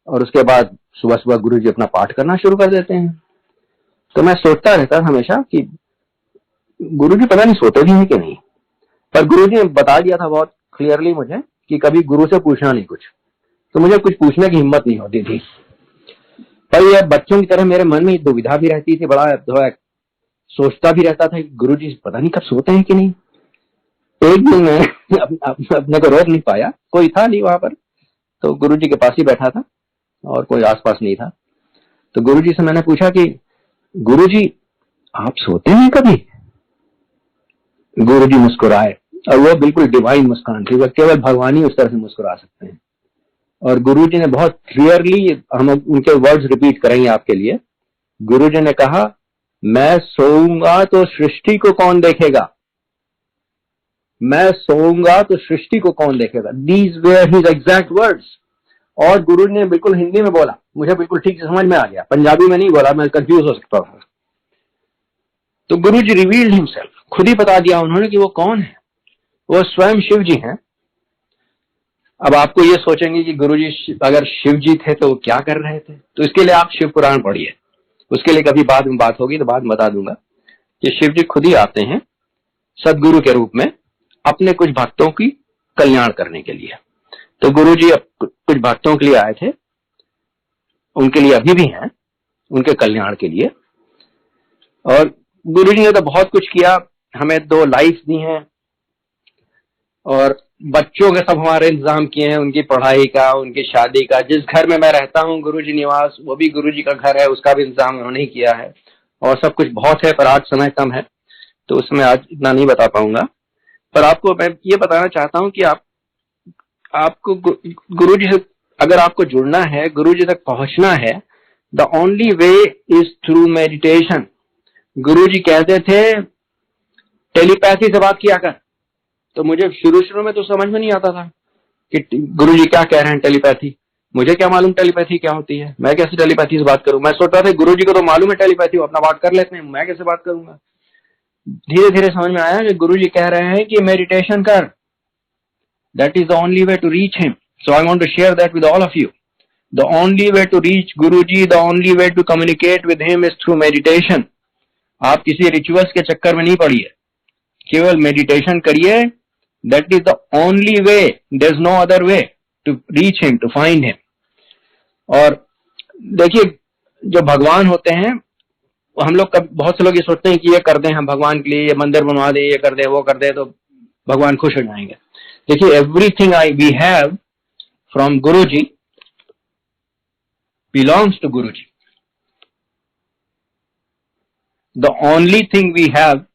और उसके बाद सुबह सुबह गुरुजी अपना पाठ करना शुरू कर देते हैं। तो मैं सोचता रहता था हमेशा कि गुरुजी पता नहीं सोते भी हैं कि नहीं। पर गुरुजी ने बता दिया था बहुत क्लियरली मुझे कि कभी गुरु से पूछना नहीं कुछ। तो मुझे कुछ पूछने की हिम्मत नहीं होती थी। पर यह बच्चों की तरह मेरे मन में दुविधा भी रहती थी, बड़ा सोचता भी रहता था कि गुरुजी पता नहीं कब सोते हैं कि नहीं। एक दिन मैं अपने को रोक नहीं पाया, कोई था नहीं वहां पर, तो गुरुजी के पास ही बैठा था और कोई आसपास नहीं था। तो गुरुजी से मैंने पूछा कि गुरुजी आप सोते हैं कभी? गुरुजी मुस्कुराए, और वो बिल्कुल डिवाइन मुस्कान थी। वह केवल भगवान ही उस तरह से मुस्कुरा सकते हैं। और गुरुजी ने बहुत क्लियरली, हम उनके वर्ड्स रिपीट करेंगे आपके लिए। गुरुजी ने कहा, मैं सोऊंगा तो सृष्टि को कौन देखेगा? मैं सोऊंगा तो सृष्टि को कौन देखेगा? These where his exact words. और गुरु ने बिल्कुल हिंदी में बोला, मुझे बिल्कुल ठीक से समझ में आ गया। पंजाबी में नहीं बोला, मैं कंफ्यूज हो सकता था। तो गुरुजी रिवील्ड हिमसेल्फ, खुद ही बता दिया उन्होंने कि वो कौन है। वो स्वयं शिव जी हैं। अब आपको ये सोचेंगे कि गुरुजी अगर शिव जी थे तो वो क्या कर रहे थे? तो इसके लिए आप शिव पुराण पढ़िए। उसके लिए कभी बाद में बात होगी तो बाद में बता दूंगा कि शिव जी खुद ही आते हैं सदगुरु के रूप में अपने कुछ भक्तों की कल्याण करने के लिए। तो गुरुजी कुछ भक्तों के लिए आए थे, उनके लिए अभी भी हैं। उनके कल्याण के लिए। और गुरुजी ने तो बहुत कुछ किया, हमें 2 लाइफ दी हैं और बच्चों के सब हमारे इंतजाम किए हैं, उनकी पढ़ाई का, उनकी शादी का। जिस घर में मैं रहता हूँ गुरुजी निवास, वो भी गुरुजी का घर है, उसका भी इंतजाम उन्होंने ही किया है। और सब कुछ बहुत है, पर आज समय कम है तो उसमें आज इतना नहीं बता पाऊंगा। पर आपको मैं ये बताना चाहता हूँ कि आपको गुरुजी से अगर आपको जुड़ना है, गुरुजी तक पहुंचना है, the only way is through meditation. Guruji कहते थे टेलीपैथी से बात किया कर, तो मुझे शुरू में तो समझ में नहीं आता था कि गुरुजी क्या कह रहे हैं टेलीपैथी। मुझे क्या मालूम टेलीपैथी क्या होती है, मैं कैसे टेलीपैथी से बात करूं। मैं सोच रहा था गुरुजी को तो मालूम है टेलीपैथी, वो अपना बात कर लेते हैं, मैं कैसे बात करूंगा। धीरे धीरे समझ में आया कि गुरुजी कह रहे हैं कि मेडिटेशन कर, that is the only way to reach him. So I want to share that with all of you. The only way to reach Guruji, the only way to communicate with him is through meditation. आप किसी rituals के चक्कर में नहीं पड़िए, केवल meditation करिए। That is the only way, there is no other way to reach him, to find him. और देखिए, जो भगवान होते हैं, हम लोग बहुत से लोग ये सोचते हैं कि ये कर दें हम भगवान के लिए, ये मंदिर बनवा दे, ये कर दे, वो कर दे, तो भगवान खुश हो जाएंगे। देखिए, everything we have from Guruji belongs to Guruji. The only thing we have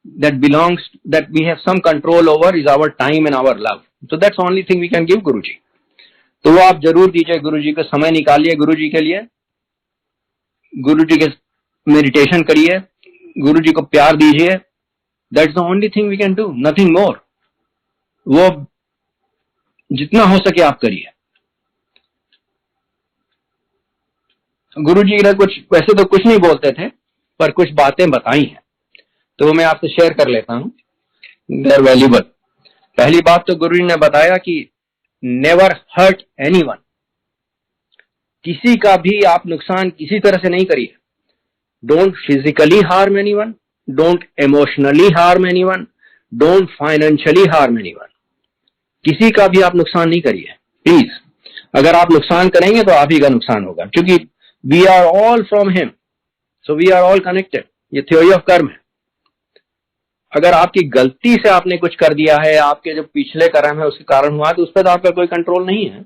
that we have some control over is our time and our love. So that's the only thing we can give Guruji. तो वो आप जरूर दीजिए गुरुजी को, समय निकालिए गुरुजी के लिए, गुरुजी के मेडिटेशन करिए, गुरुजी को प्यार दीजिए। That's the only thing we can do, nothing more. वो जितना हो सके आप करिए। गुरुजी ने कुछ वैसे तो कुछ नहीं बोलते थे, पर कुछ बातें बताई हैं, तो मैं आपसे शेयर कर लेता हूं, दे आर वैल्यूएबल। पहली बात तो गुरुजी ने बताया कि नेवर हर्ट एनीवन। किसी का भी आप नुकसान किसी तरह से नहीं करिए। Don't physically harm anyone, don't emotionally harm anyone, don't financially harm anyone. किसी का भी आप नुकसान नहीं करिए प्लीज। अगर आप नुकसान करेंगे तो आप ही का नुकसान होगा, क्योंकि we are all from him, so we are all connected. ये थ्योरी ऑफ कर्म है। अगर आपकी गलती से आपने कुछ कर दिया है, आपके जो पिछले कर्म है उसके कारण हुआ, तो उस पर तो आपका कोई कंट्रोल नहीं है,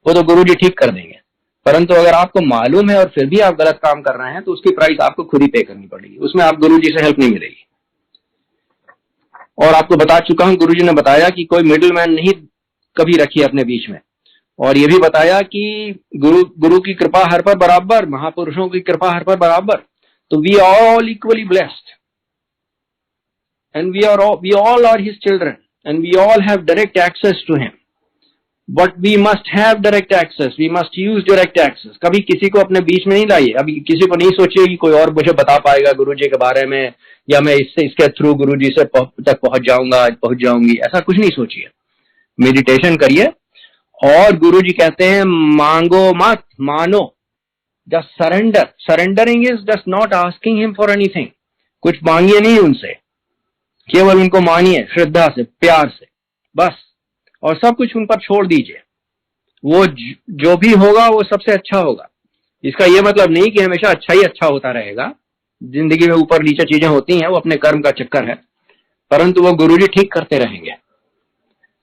वो तो गुरुजी ठीक कर देंगे। परंतु अगर आपको मालूम है और फिर भी आप गलत काम कर रहे हैं, तो उसकी प्राइस आपको खुद ही पे करनी पड़ेगी, उसमें आप गुरुजी से हेल्प नहीं मिलेगी। और आपको बता चुका हूं, गुरुजी ने बताया कि कोई मिडिल मैन नहीं कभी रखी अपने बीच में। और ये भी बताया कि गुरु की कृपा हर पर बराबर, महापुरुषों की कृपा हर पर बराबर। तो we are all equally blessed and we all are his children and we all have direct access to him, but we must have direct access, we must use direct access। कभी किसी को अपने बीच में नहीं लाइए। अभी किसी को नहीं सोचिए कि कोई और मुझे बता पाएगा गुरुजी के बारे में, या मैं इसके थ्रू गुरुजी से तक पहुंच जाऊंगी, ऐसा कुछ नहीं सोचिए। मेडिटेशन करिए। और गुरुजी कहते हैं मांगो मत, मानो। Just surrender. Surrendering is just not asking him for anything. कुछ मांगिए नहीं उनसे, केवल उनको मानिए श्रद्धा से, प्यार से, बस। और सब कुछ उन पर छोड़ दीजिए। वो जो भी होगा वो सबसे अच्छा होगा। इसका ये मतलब नहीं कि हमेशा अच्छा ही अच्छा होता रहेगा। जिंदगी में ऊपर नीचे चीजें होती हैं, वो अपने कर्म का चक्कर है, परंतु वो गुरुजी ठीक करते रहेंगे।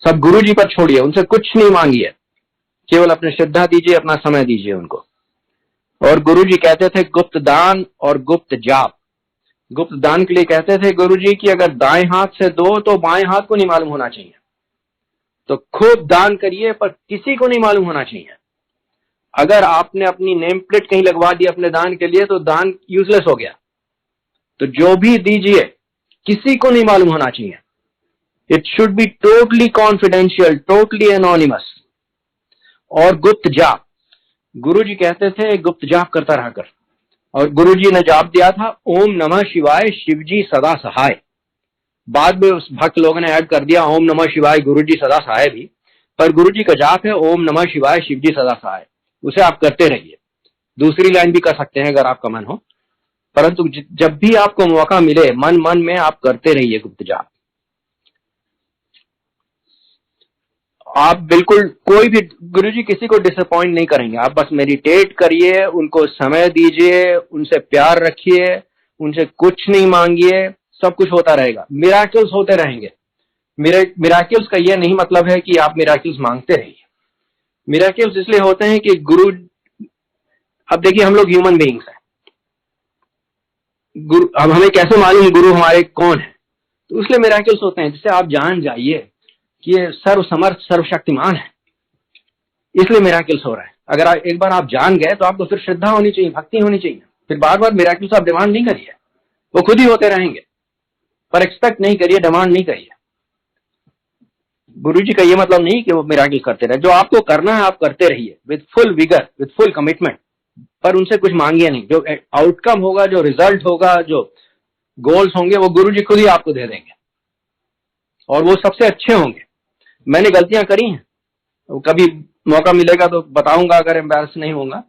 सब गुरुजी पर छोड़िए, उनसे कुछ नहीं मांगिए, केवल अपने श्रद्धा दीजिए, अपना समय दीजिए उनको। और गुरुजी कहते थे गुप्त दान और गुप्त जाप। गुप्त दान के लिए कहते थे गुरुजी कि अगर दाएं हाथ से दो तो बाएं हाथ को नहीं मालूम होना चाहिए। तो खूब दान करिए, पर किसी को नहीं मालूम होना चाहिए। अगर आपने अपनी नेम प्लेट कहीं लगवा दी अपने दान के लिए, तो दान यूजलेस हो गया। तो जो भी दीजिए किसी को नहीं मालूम होना चाहिए। It should be totally confidential, totally anonymous. और गुप्त जाप, गुरुजी कहते थे गुप्त जाप करता रहा कर। और गुरुजी ने जाप दिया था ओम नमः शिवाय शिवजी सदा सहाय। बाद में उस भक्त लोगों ने ऐड कर दिया ओम नमः शिवाय गुरुजी सदा सहाय भी, पर गुरुजी का जाप है ओम नमः शिवाय शिवजी सदा सहाय। उसे आप करते रहिए। दूसरी लाइन भी कर सकते हैं अगर आपका मन हो, परंतु जब भी आपको मौका मिले मन में आप करते रहिए गुप्त जाप। आप बिल्कुल कोई भी, गुरुजी किसी को डिसअपॉइंट नहीं करेंगे। आप बस मेडिटेट करिए, उनको समय दीजिए, उनसे प्यार रखिए, उनसे कुछ नहीं मांगिए, सब कुछ होता रहेगा। मिराकल्स होते रहेंगे। मिराकल्स का यह नहीं मतलब है कि आप मिराकल्स मांगते रहिए। मिराकल्स इसलिए होते हैं कि गुरु, अब देखिए हम लोग ह्यूमन बीइंग्स हैं। गुरु, अब हमें कैसे मालूम गुरु हमारे कौन है? तो इसलिए मिराकल्स होते हैं, जिससे आप जान जाइए कि ये सर्व समर्थ सर्वशक्तिमान है, इसलिए मिराकल्स हो रहा है। अगर एक बार आप जान गए तो आपको फिर श्रद्धा होनी चाहिए, भक्ति होनी चाहिए। फिर बार बार मिराकल्स आप डिमांड नहीं करिए, वो खुद ही होते रहेंगे। पर एक्सपेक्ट नहीं करिए, डिमांड नहीं करिए। गुरु जी का ये मतलब नहीं कि वो मिराकल करते रहे। जो आपको करना है आप करते रहिए, with full vigour, with full commitment, पर उनसे कुछ मांगिए नहीं। जो आउटकम होगा, जो रिजल्ट होगा, जो गोल्स होंगे, वो गुरु जी खुद ही आपको दे देंगे, और वो सबसे अच्छे होंगे। मैंने गलतियां करी हैं, कभी मौका मिलेगा तो बताऊंगा, अगर एम्बैरस नहीं होगा।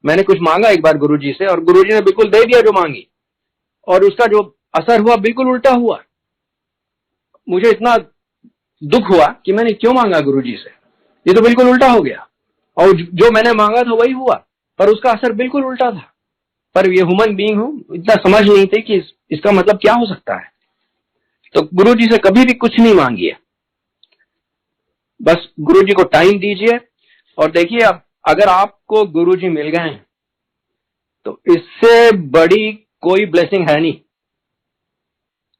मैंने कुछ मांगा एक बार गुरुजी से, और गुरुजी ने बिल्कुल दे दिया जो मांगी, और उसका जो असर हुआ बिल्कुल उल्टा हुआ। मुझे इतना दुख हुआ कि मैंने क्यों मांगा गुरुजी से, ये तो बिल्कुल उल्टा हो गया। और जो मैंने मांगा था वही हुआ, पर उसका असर बिल्कुल उल्टा था। पर ये ह्यूमन बीइंग हूं, इतना समझ नहीं थी कि इसका मतलब क्या हो सकता है। तो गुरुजी से कभी भी कुछ नहीं मांगिए, बस गुरुजी को टाइम दीजिए। और देखिए, अब अगर आपको गुरुजी मिल गए हैं तो इससे बड़ी कोई ब्लेसिंग है नहीं।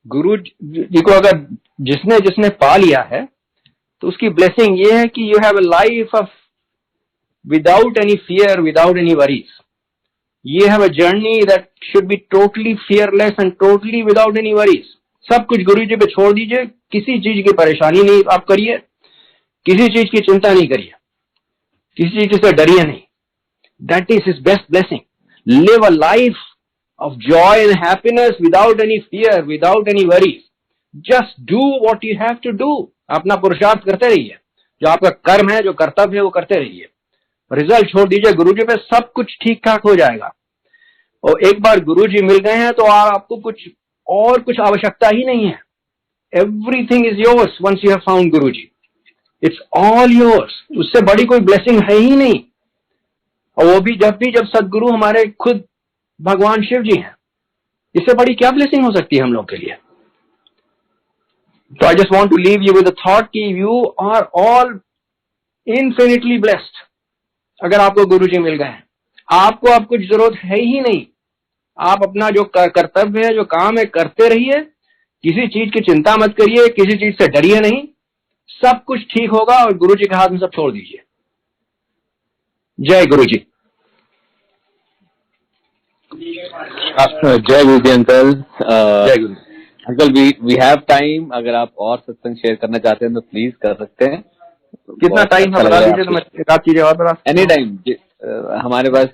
गुरु जी को अगर जिसने जिसने पा लिया है तो उसकी ब्लेसिंग ये है कि you have a life of without any fear, without any worries. You have a journey that should be totally fearless and totally without any worries. सब कुछ गुरु जी पे छोड़ दीजिए, किसी चीज की परेशानी नहीं आप करिए, किसी चीज की चिंता नहीं करिए, किसी चीज से डरिए नहीं। That is his best blessing. Live a life of joy and happiness without any fear, without any worries. Just do what you have to do. अपना पुरुषार्थ करते रहिए, जो आपका कर्म है, जो कर्तव्य है, वो करते रहिए। रिजल्ट छोड़ दीजिए गुरु जी पे, सब कुछ ठीक ठाक हो जाएगा। और एक बार गुरु जी मिल गए हैं तो आपको कुछ आवश्यकता ही नहीं है। Everything is yours once you have found Guru ji, it's all yours. उससे बड़ी कोई ब्लेसिंग है ही नहीं। और वो भी जब सदगुरु हमारे खुद भगवान शिव जी हैं, इससे बड़ी क्या ब्लेसिंग हो सकती है हम लोग के लिए। तो I just want to leave you with the thought कि you are all infinitely blessed. अगर आपको गुरु जी मिल गए हैं, आपको अब कुछ जरूरत है ही नहीं। आप अपना जो कर्तव्य है, जो काम है, करते रहिए। किसी चीज की चिंता मत करिए, किसी चीज से डरिए नहीं, सब कुछ ठीक होगा। और गुरु जी के हाथ में सब छोड़ दीजिए। जय गुरु जी। जय गुरु जी अंकल। जय गुरु। अंकल वी हैव टाइम, अगर आप और सत्संग शेयर करना चाहते हैं तो प्लीज कर सकते हैं। कितना टाइम है बता दीजिए, तो मैं एक आध चीजें और बता। एनी टाइम, हमारे पास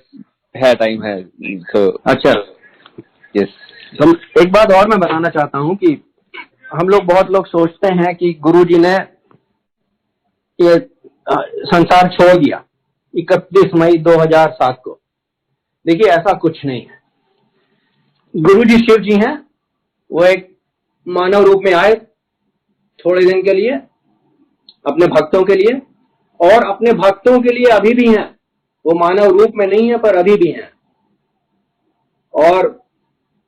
है, टाइम है। तो अच्छा, यस। एक बात और मैं बताना चाहता हूं कि हम लोग, बहुत लोग सोचते हैं कि गुरु जी ने ये संसार छोड़ दिया 31 मई 2007 को। देखिए, ऐसा कुछ नहीं है। गुरु जी शिव जी हैं, वो एक मानव रूप में आए थोड़े दिन के लिए अपने भक्तों के लिए, और अपने भक्तों के लिए अभी भी हैं। वो मानव रूप में नहीं है, पर अभी भी हैं। और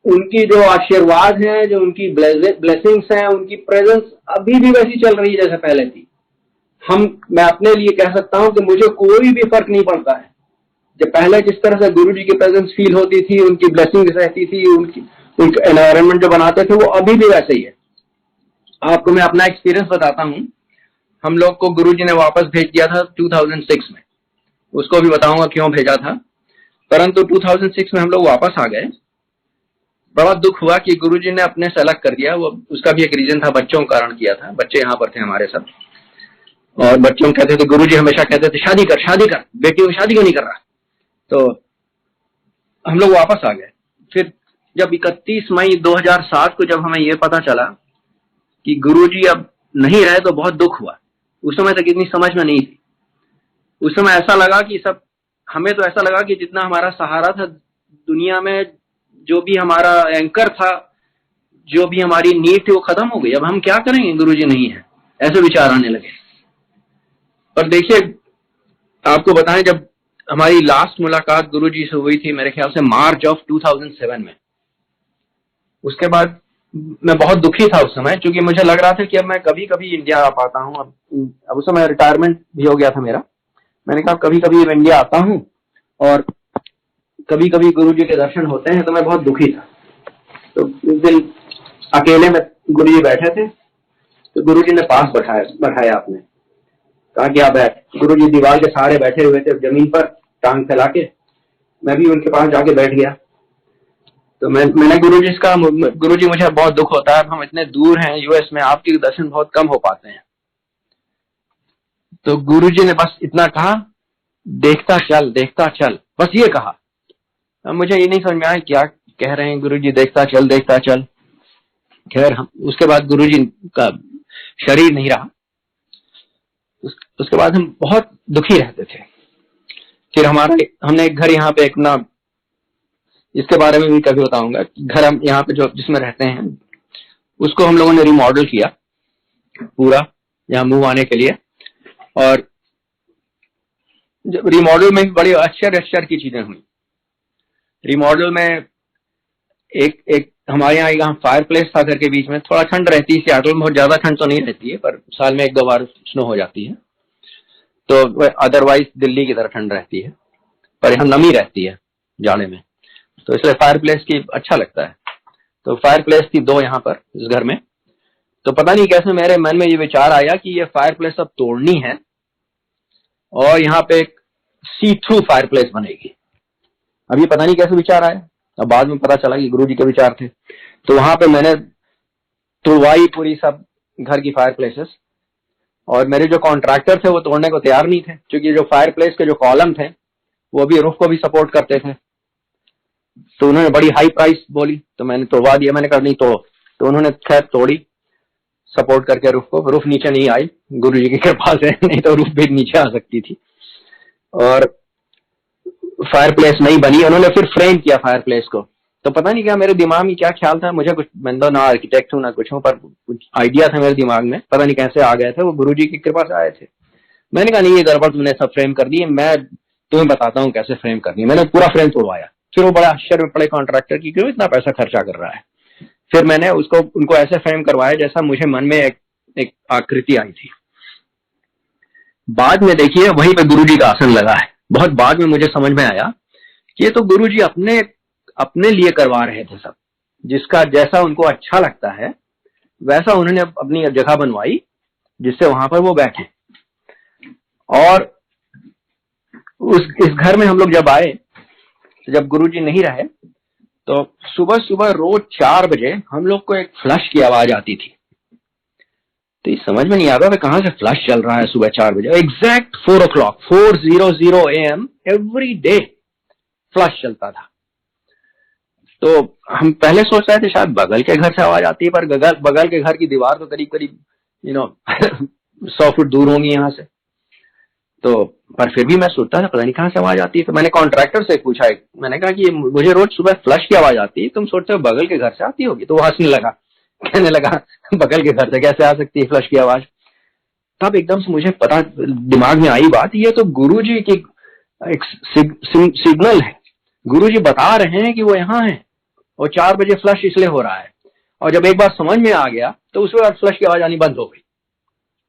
उनकी जो आशीर्वाद हैं, जो उनकी ब्लेसिंग्स हैं, उनकी प्रेजेंस अभी भी वैसी चल रही है जैसे पहले थी। मैं अपने लिए कह सकता हूं कि मुझे कोई भी फर्क नहीं पड़ता है। जब पहले जिस तरह से गुरु जी की प्रेजेंस फील होती थी, उनकी ब्लेसिंग्स रहती थी, उनका एनवायरनमेंट जो बनाते थे, वो अभी भी वैसे ही है। आपको मैं अपना एक्सपीरियंस बताता हूं। हम लोग को गुरु जी ने वापस भेज दिया था 2006 में। उसको भी बताऊंगा क्यों भेजा था। परंतु 2006 में हम लोग वापस आ गए। बड़ा दुख हुआ कि गुरु जी ने अपने से अलग कर दिया। वो उसका भी एक रीजन था, बच्चों के कारण किया था। बच्चे यहाँ पर थे हमारे साथ, और बच्चों कहते थे, गुरु जी हमेशा कहते थे शादी कर, शादी कर, बेटियों की शादी क्यों नहीं कर रहा। तो हम लोग वापस आ गए। फिर जब 31 मई 2007 को जब हमें यह पता चला कि गुरुजी अब नहीं रहे, तो बहुत दुख हुआ। उस समय तक इतनी समझ में नहीं थी। उस समय ऐसा लगा कि हमें तो ऐसा लगा कि जितना हमारा सहारा था दुनिया में, जो भी हमारा एंकर था, जो भी हमारी नीड थी, वो खत्म हो गई। अब हम क्या करेंगे, गुरुजी नहीं है, ऐसे विचार आने लगे। और देखिए, आपको बताएं, जब हमारी लास्ट मुलाकात गुरुजी से हुई थी मेरे ख्याल से मार्च ऑफ 2007 में, उसके बाद मैं बहुत दुखी था उस समय, क्योंकि मुझे लग रहा था कि अब मैं कभी कभी इंडिया आ पाता हूँ। अब उस समय रिटायरमेंट भी हो गया था मेरा। मैंने कहा कभी कभी इंडिया आता हूँ और कभी कभी गुरुजी के दर्शन होते हैं, तो मैं बहुत दुखी था। तो उस दिन अकेले में गुरुजी बैठे थे, तो गुरुजी ने पास बैठाया अपने, कहा कि आप बैठ। गुरुजी दीवार के सहारे बैठे हुए थे जमीन पर, टांग फैला के। मैं भी उनके पास जाके बैठ गया। तो मैंने गुरुजी मुझे बहुत दुख होता है, हम इतने दूर हैं यूएस में, आपके दर्शन बहुत कम हो पाते हैं। तो गुरुजी ने बस इतना कहा, देखता चल, बस ये कहा। अब मुझे ये नहीं समझ में आया क्या कह रहे हैं गुरुजी, देखता चल। खैर, हम उसके बाद गुरुजी का शरीर नहीं रहा। उसके बाद हम बहुत दुखी रहते थे। फिर हमने एक घर यहाँ पे, एक ना, इसके बारे में भी कभी बताऊंगा। घर हम यहाँ पे जो जिसमें रहते हैं, उसको हम लोगों ने रिमॉडल किया पूरा, यहाँ मूव आने के लिए। और रिमॉडल में भी बड़ी आश्चर्य की चीजें हुई। रिमॉडल में एक हमारे यहाँ फायर प्लेस था घर के बीच में। थोड़ा ठंड रहती है सियाटल में, बहुत ज्यादा ठंड तो नहीं रहती है, पर साल में 1-2 बार स्नो हो जाती है। तो अदरवाइज दिल्ली की तरह ठंड रहती है, पर यहाँ नमी रहती है जाड़े में, तो इसलिए फायर प्लेस की अच्छा लगता है। तो फायर प्लेस थी 2 यहाँ पर इस घर में। तो पता नहीं कैसे मेरे मन में ये विचार आया कि ये फायर प्लेस अब तोड़नी है और यहाँ पे एक सी थ्रू फायर प्लेस बनेगी। अब ये पता नहीं कैसे विचार आया, अब बाद में पता चला कि गुरुजी के विचार थे। तो वहां पे मैंने तोड़वाई पूरी सब घर की फायर प्लेसेस, और मेरे जो कॉन्ट्रैक्टर थे वो तोड़ने को तैयार नहीं थे, क्योंकि जो फायर प्लेस के जो कॉलम थे वो भी रूफ को भी सपोर्ट करते थे। तो उन्होंने बड़ी हाई प्राइस बोली, तो मैंने तोड़वा दिया। मैंने कहा नहीं तोड़ो, तो उन्होंने खैर तोड़ी सपोर्ट करके रूफ को। रूफ नीचे नहीं आई गुरुजी की कृपा से, नहीं तो रूफ भी नीचे आ सकती थी। और फायर प्लेस नहीं बनी। उन्होंने फिर फ्रेम किया फायर प्लेस को। तो पता नहीं क्या मेरे दिमाग में क्या ख्याल था, मुझे कुछ, मैं तो ना आर्किटेक्ट हूँ ना कुछ हूँ, पर कुछ आइडिया था मेरे दिमाग में, पता नहीं कैसे आ गए थे, वो गुरुजी की कृपा से आए थे। मैंने कहा नहीं, ये गड़बड़ तुमने सब फ्रेम कर दी, मैं तुम्हें बताता हूँ कैसे फ्रेम करनी है। मैंने पूरा फ्रेम तोड़वाया। फिर वो बड़ा आश्चर्य में पड़े कॉन्ट्रैक्टर की, क्यों इतना पैसा खर्चा कर रहा है। फिर मैंने उनको ऐसे फ्रेम करवाया जैसा मुझे मन में एक आकृति आई थी। बाद में देखिए वहीं पे गुरुजी का आसन लगा है। बहुत बाद में मुझे समझ में आया कि ये तो गुरुजी अपने लिए करवा रहे थे सब, जिसका जैसा उनको अच्छा लगता है वैसा उन्होंने अपनी जगह बनवाई जिससे वहां पर वो बैठे। और इस घर में हम लोग जब आए, जब गुरुजी नहीं रहे, तो सुबह सुबह रोज 4 बजे हम लोग को एक फ्लश की आवाज आती थी। तो ये समझ में नहीं आता था कहां से फ्लश चल रहा है सुबह 4 बजे। Exact 4 o'clock 4:00 AM every day flush चलता था। तो हम पहले सोच रहे थे शायद बगल के घर से आवाज आती है, पर बगल के घर की दीवार तो करीब करीब 100 फुट दूर होंगी यहाँ से। तो पर फिर भी मैं सोचता था पता नहीं कहां से आवाज आती है। तो मैंने कॉन्ट्रैक्टर से पूछा, मैंने कहा कि मुझे रोज सुबह फ्लश की आवाज आती है, तुम सोचते हो बगल के घर से आती होगी? तो वो हंसने लगा, कहने लगा बगल के घर से कैसे आ सकती है फ्लश की आवाज। तब एकदम से मुझे पता, दिमाग में आई बात, ये तो गुरुजी की एक सिग्नल है। गुरुजी बता रहे हैं कि वो यहाँ है और 4 बजे फ्लश इसलिए हो रहा है। और जब एक बार समझ में आ गया तो उसके बाद फ्लश की आवाज आनी बंद हो गई।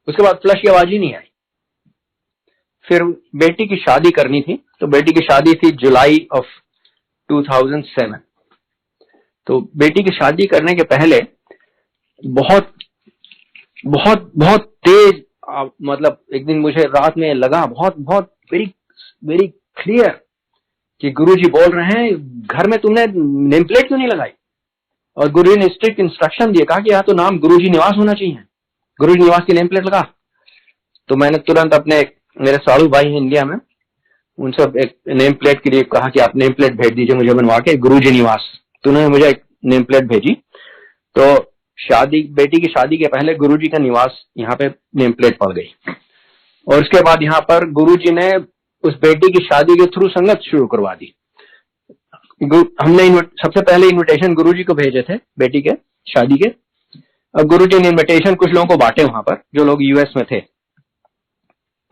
उसके बाद फ्लश की आवाज ही नहीं आई। फिर बेटी की शादी करनी थी, तो बेटी की शादी थी जुलाई ऑफ 2007। तो बेटी की शादी करने के पहले बहुत बहुत बहुत तेज, मतलब एक दिन मुझे रात में लगा बहुत बहुत वेरी वेरी क्लियर कि गुरुजी बोल रहे हैं घर में तुमने नेम प्लेट क्यों नहीं लगाई। और गुरुजी ने स्ट्रिक्ट इंस्ट्रक्शन दिए, कहा कि यहाँ तो नाम गुरुजी निवास होना चाहिए, गुरुजी निवास की नेम प्लेट लगा। तो मैंने तुरंत अपने मेरे साड़ू भाई हैं इंडिया में, उनसे एक नेम प्लेट के लिए कहा कि आप नेम प्लेट भेज दीजिए मुझे बनवा के, गुरुजी निवास। तो उन्होंने मुझे एक नेम प्लेट भेजी। तो बेटी की शादी के पहले गुरुजी का निवास यहाँ पे नेम प्लेट पड़ गई। और उसके बाद यहाँ पर गुरुजी ने उस बेटी की शादी के थ्रू संगत शुरू करवा दी। हमने सबसे पहले इनविटेशन गुरुजी को भेजे थे बेटी के शादी के, और गुरुजी ने इनविटेशन कुछ लोगों को बांटे वहां पर जो लोग यूएस में थे।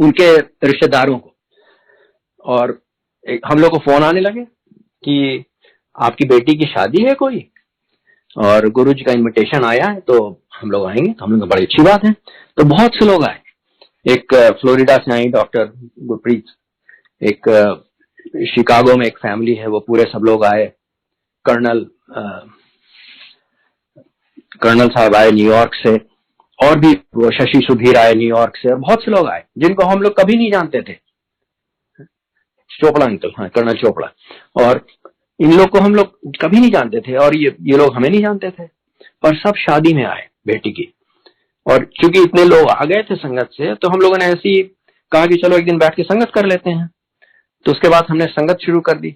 उनके रिश्तेदारों को, और हम लोग को फोन आने लगे कि आपकी बेटी की शादी है कोई, और गुरुजी का इनविटेशन आया है तो हम लोग आएंगे। तो हम लोग बड़ी अच्छी बात है। तो बहुत से लोग आए। एक फ्लोरिडा से आई डॉक्टर गुरप्रीत, एक शिकागो में एक फैमिली है, वो पूरे सब लोग आए। कर्नल साहब आए न्यूयॉर्क से, और भी वो शशि सुधीर आए न्यूयॉर्क से, और बहुत से लोग आए जिनको हम लोग कभी नहीं जानते थे। चोपड़ा अंकल, हाँ कर्नल चोपड़ा, और इन लोग को हम लोग कभी नहीं जानते थे, और ये लोग हमें नहीं जानते थे, और सब शादी में आए बेटी की। और क्योंकि इतने लोग आ गए थे संगत से, तो हम लोगों ने ऐसे ही कहा कि चलो एक दिन बैठ के संगत कर लेते हैं। तो उसके बाद हमने संगत शुरू कर दी।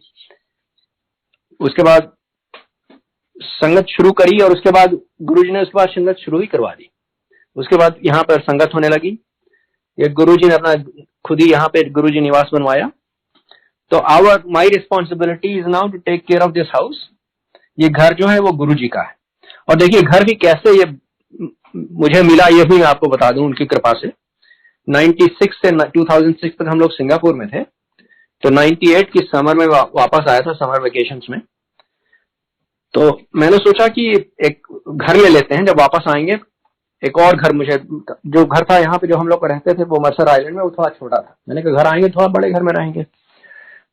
उसके बाद संगत शुरू करी, और उसके बाद गुरुजी ने उसके बाद संगत शुरू ही करवा दी। उसके बाद यहाँ पर संगत होने लगी। ये गुरुजी ने अपना खुद ही यहाँ पे गुरुजी निवास बनवाया। तो my responsibility is now to take care of this house. ये घर जो है वो गुरुजी का है। और देखिए घर भी कैसे ये मुझे मिला, ये भी मैं आपको बता दूं उनकी कृपा से। 96 से 2006 तक हम लोग सिंगापुर में थे। तो 98 की समर में वापस आया था, समर वेकेशंस में। तो मैंने सोचा कि एक घर ले लेते हैं, जब वापस आएंगे। एक और घर, मुझे जो घर था यहाँ पे जो हम लोग रहते थे वो मर्सर आइलैंड में, वो थोड़ा छोटा था। मैंने कहा घर आएंगे थोड़ा बड़े घर में रहेंगे।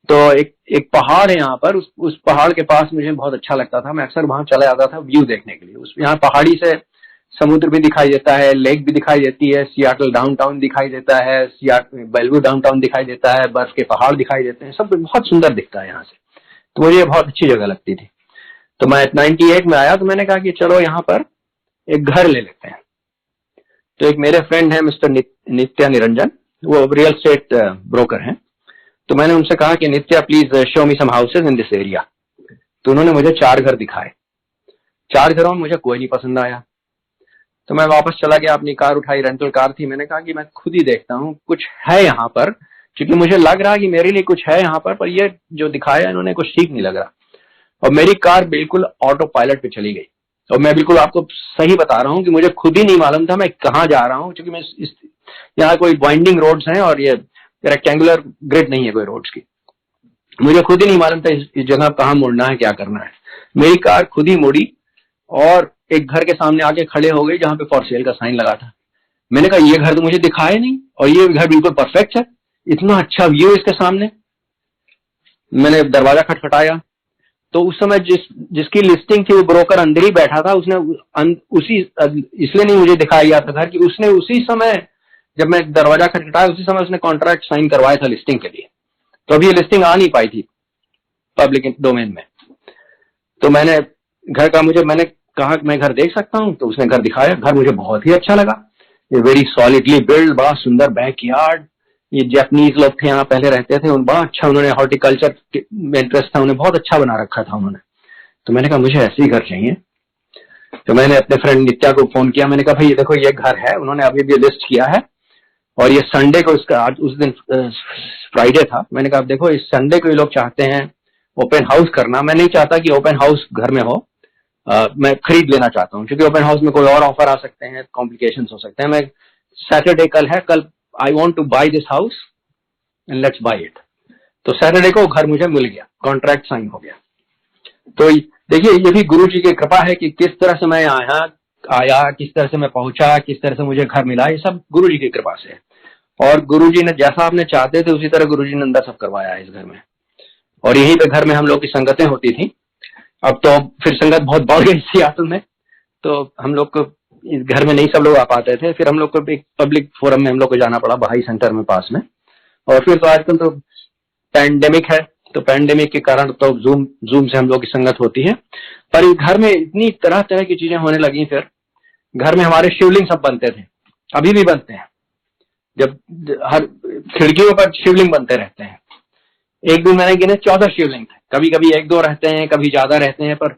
तो एक पहाड़ है यहाँ पर, उस पहाड़ के पास मुझे बहुत अच्छा लगता था। मैं अक्सर वहां चला जाता था व्यू देखने के लिए। यहाँ पहाड़ी से समुद्र भी दिखाई देता है, लेक भी दिखाई देती है, सियाटल डाउनटाउन दिखाई देता है, बेलवू डाउनटाउन दिखाई देता है, बर्फ के पहाड़ दिखाई देते हैं, सब बहुत सुंदर दिखता है यहाँ से। तो मुझे बहुत अच्छी जगह लगती थी। तो मैं 98 में आया, तो मैंने कहा कि चलो यहाँ पर एक घर ले लेते हैं। तो एक मेरे फ्रेंड है मिस्टर नित्या निरंजन, वो रियल एस्टेट ब्रोकर हैं। तो मैंने उनसे कहा कि Nitya please show me some houses in this area. तो उन्होंने मुझे 4 घर दिखाए। 4 घरों में मुझे कोई नहीं पसंद आया। तो मैं वापस चला गया, अपनी कार उठाई, रेंटल कार थी। मैंने कहा कि मैं खुद ही देखता हूँ, कुछ है यहाँ पर, क्योंकि मुझे लग रहा कि मेरे लिए कुछ है यहाँ पर ये जो दिखाया इन्होंने कुछ ठीक नहीं लग रहा। और मेरी कार बिल्कुल ऑटो पायलट पे चली गई। और मैं बिल्कुल आपको सही बता रहा हूँ कि मुझे खुद ही नहीं मालूम था मैं कहाँ जा रहा हूँ, क्योंकि मैं यहाँ कोई वाइंडिंग रोड्स हैं और ये रेक्टेंगुलर ग्रिड नहीं है कोई रोड्स की। मुझे खुद ही नहीं मालूम था इस जगह कहाँ मुड़ना है, क्या करना है। मेरी कार खुद ही मुड़ी और एक घर के सामने आके खड़े हो गई जहां पे फॉर सेल का साइन लगा था। मैंने कहा ये घर तो मुझे दिखाया नहीं, और ये घर बिल्कुल परफेक्ट है, इतना अच्छा व्यू इसके सामने। मैंने दरवाजा खटखटाया, तो उस समय जिसकी लिस्टिंग थी वो ब्रोकर अंदर ही बैठा था। उसने उसी इसलिए नहीं मुझे दिखाया था घर, कि उसने उसी समय जब मैं दरवाजा खटखटाया उसी समय उसने कॉन्ट्रैक्ट साइन करवाया था लिस्टिंग के लिए। तो अभी ये लिस्टिंग आ नहीं पाई थी पब्लिक डोमेन में। तो मैंने कहा मैं घर देख सकता हूं, तो उसने घर दिखाया। घर मुझे बहुत ही अच्छा लगा। ये वेरी सॉलिडली बिल्ड, बड़ा सुंदर बैकयार्ड। ये जापानीज लोग थे यहाँ पहले रहते थे, बड़ा अच्छा उन्होंने हॉर्टिकल्चर में इंटरेस्ट था उन्हें, बहुत अच्छा बना रखा था उन्होंने। तो मैंने कहा मुझे ऐसे ही घर चाहिए। तो मैंने अपने फ्रेंड नित्या को फोन किया। मैंने कहा भाई ये देखो ये घर है। उन्होंने अभी भी लिस्ट किया है, और ये संडे को इसका, आज उस दिन फ्राइडे था। मैंने कहा देखो इस संडे को ये लोग चाहते हैं ओपन हाउस करना। मैं नहीं चाहता कि ओपन हाउस घर में हो, मैं खरीद लेना चाहता हूँ, क्योंकि ओपन हाउस में कोई और ऑफर आ सकते हैं, कॉम्प्लिकेशंस हो सकते हैं। मैं सैटरडे कल है, कल I want to buy this house and let's buy it. तो सैटरडे को घर मुझे मिल गया, कॉन्ट्रैक्ट साइन हो गया। तो देखिए ये भी गुरु जी की कृपा है कि किस तरह से मैं आया, किस तरह से मैं पहुंचा, किस तरह से मुझे घर मिला, ये सब गुरु जी की कृपा से है। और गुरु जी ने जैसा आपने चाहते थे उसी तरह गुरु जी ने अंदर सब करवाया है इस घर में। और यहीं पे घर में हम लोग की संगतें होती थी। अब तो फिर संगत बहुत बढ़ गई सियाटल में, तो हम लोग को इस घर में नहीं सब लोग आ पाते थे। फिर हम लोग को एक पब्लिक फोरम में हम लोग को जाना पड़ा, बहाई सेंटर में पास में। और फिर तो आजकल तो पैंडेमिक है, तो पैंडेमिक के कारण तो जूम से हम लोग की संगत होती है। पर इस घर में इतनी तरह तरह की चीजें होने लगी। फिर घर में हमारे शिवलिंग सब बनते थे, अभी भी बनते हैं। जब हर खिड़कियों पर शिवलिंग बनते रहते हैं। एक दिन मैंने गिने 14 शिवलिंग थे। कभी कभी 1-2 रहते हैं, कभी ज्यादा रहते हैं, पर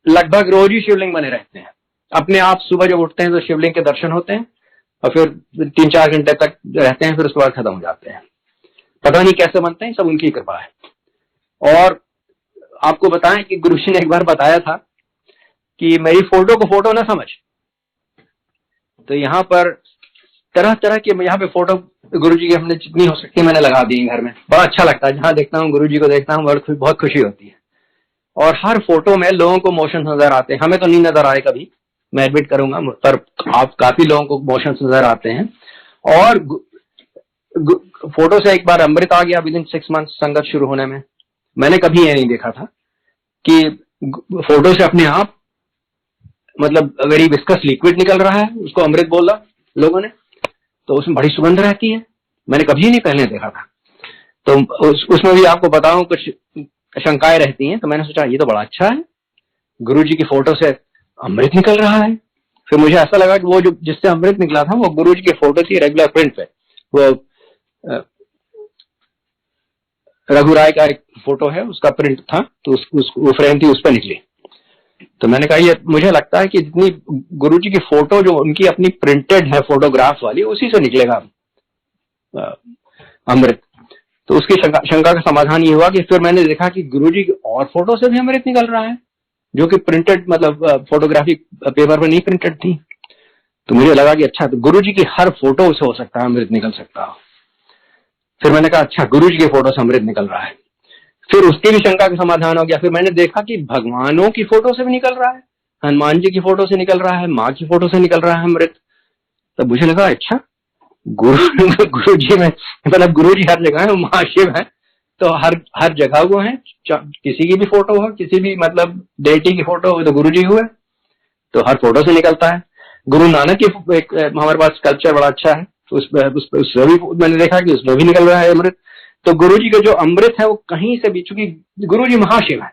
लगभग रोज ही शिवलिंग बने रहते हैं। अपने आप सुबह जब उठते हैं तो शिवलिंग के दर्शन होते हैं, और फिर 3-4 घंटे तक रहते हैं, फिर उसके बाद खत्म हो जाते हैं। पता नहीं कैसे बनते हैं, सब उनकी कृपा है। और आपको बताएं कि गुरु जी ने एक बार बताया था कि मेरी फोटो को फोटो ना समझ। तो यहाँ पर तरह तरह के यहाँ पे फोटो गुरुजी की हमने जितनी हो सकती है मैंने लगा दी घर में। बड़ा अच्छा लगता है, जहां देखता हूँ गुरुजी को देखता हूँ बहुत खुशी होती है। और हर फोटो में लोगों को मोशन नजर आते हैं, हमें तो नहीं नजर आए कभी, मैं एडमिट करूंगा, पर आप काफी लोगों को मोशन नजर आते हैं। और फोटो से एक बार अमृत आ गया विद इन 6 months संगत शुरू होने में। मैंने कभी ये नहीं देखा था कि फोटो से अपने आप मतलब वेरी विस्कस लिक्विड निकल रहा है, उसको अमृत बोला लोगों ने, तो उसमें बड़ी सुगंध रहती है, मैंने कभी नहीं पहले देखा था। तो उसमें भी आपको बताऊं कुछ शंकाएं रहती हैं, तो मैंने सोचा ये तो बड़ा अच्छा है, गुरुजी की फोटो से अमृत निकल रहा है। फिर मुझे ऐसा लगा कि वो जो जिससे अमृत निकला था वो गुरुजी की फोटो थी रेगुलर प्रिंट पे, वो रघु राय का एक फोटो है उसका प्रिंट था, तो वो फ्रेम थी, उस पर निकली। तो मैंने कहा ये मुझे लगता है कि जितनी गुरुजी की फोटो जो उनकी अपनी प्रिंटेड है फोटोग्राफ वाली, उसी से निकलेगा अमृत। तो उसकी शंका का समाधान ये हुआ कि फिर मैंने देखा कि गुरुजी की और फोटो से भी अमृत निकल रहा है, जो कि प्रिंटेड मतलब फोटोग्राफी पेपर पर नहीं प्रिंटेड थी। तो मुझे लगा कि अच्छा, तो गुरुजी की हर फोटो से हो सकता है अमृत निकल सकता हो। फिर मैंने कहा अच्छा, गुरुजी की फोटो से अमृत निकल रहा है। फिर उसकी भी शंका का समाधान हो गया। फिर मैंने देखा कि भगवानों की फोटो से भी निकल रहा है, हनुमान जी की फोटो से निकल रहा है, माँ की फोटो से निकल रहा है अमृत। तब मुझे लगा अच्छा, गुरु जी में मतलब गुरु जी हर जगह है, महाशिव है, तो हर जगह वो है, किसी की भी फोटो हो, किसी भी मतलब डेटी की फोटो हो तो गुरु जी हुए, तो हर फोटो से निकलता है। गुरु नानक की एक हमारे पास कल्चर बड़ा अच्छा है, उसमें भी मैंने देखा कि उसमें भी निकल रहा है अमृत। तो गुरु जी का जो अमृत है वो कहीं से भी, चूंकि गुरु जी महाशिव है,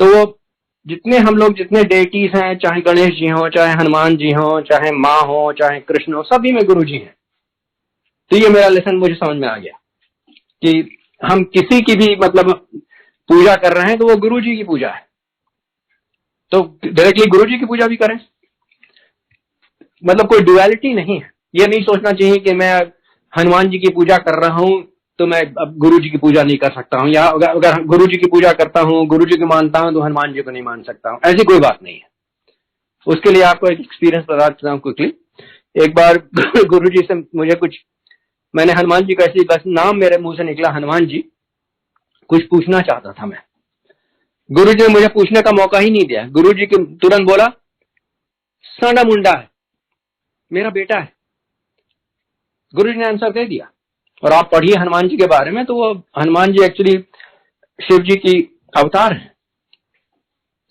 तो वो जितने डेटीज हैं, चाहे गणेश जी हो, चाहे हनुमान जी हो, चाहे माँ हो, चाहे कृष्ण हो, सभी में गुरु जी हैं। तो ये मेरा लेसन मुझे समझ में आ गया कि हम किसी की भी मतलब पूजा कर रहे हैं तो वो गुरु जी की पूजा है, तो डायरेक्टली गुरु जी की पूजा भी करें। मतलब कोई डुअलिटी नहीं है। ये नहीं सोचना चाहिए कि मैं हनुमान जी की पूजा कर रहा हूं तो मैं अब गुरु जी की पूजा नहीं कर सकता हूं, या अगर गुरु जी की पूजा करता हूं, गुरु जी को मानता हूं, तो हनुमान जी को नहीं मान सकता हूं, ऐसी कोई बात नहीं है। उसके लिए आपको एक एक्सपीरियंस बता देता हूं क्विकली। एक बार गुरु जी से मुझे मैंने हनुमान जी का ऐसे बस नाम मेरे मुंह से निकला, हनुमान जी, कुछ पूछना चाहता था मैं। गुरु जी ने मुझे पूछने का मौका ही नहीं दिया। गुरु जी की तुरंत बोला, सांडा मुंडा है, मेरा बेटा है। गुरु जी ने आंसर दे दिया। और आप पढ़िए हनुमान जी के बारे में, तो वो हनुमान जी एक्चुअली शिव जी की अवतार है।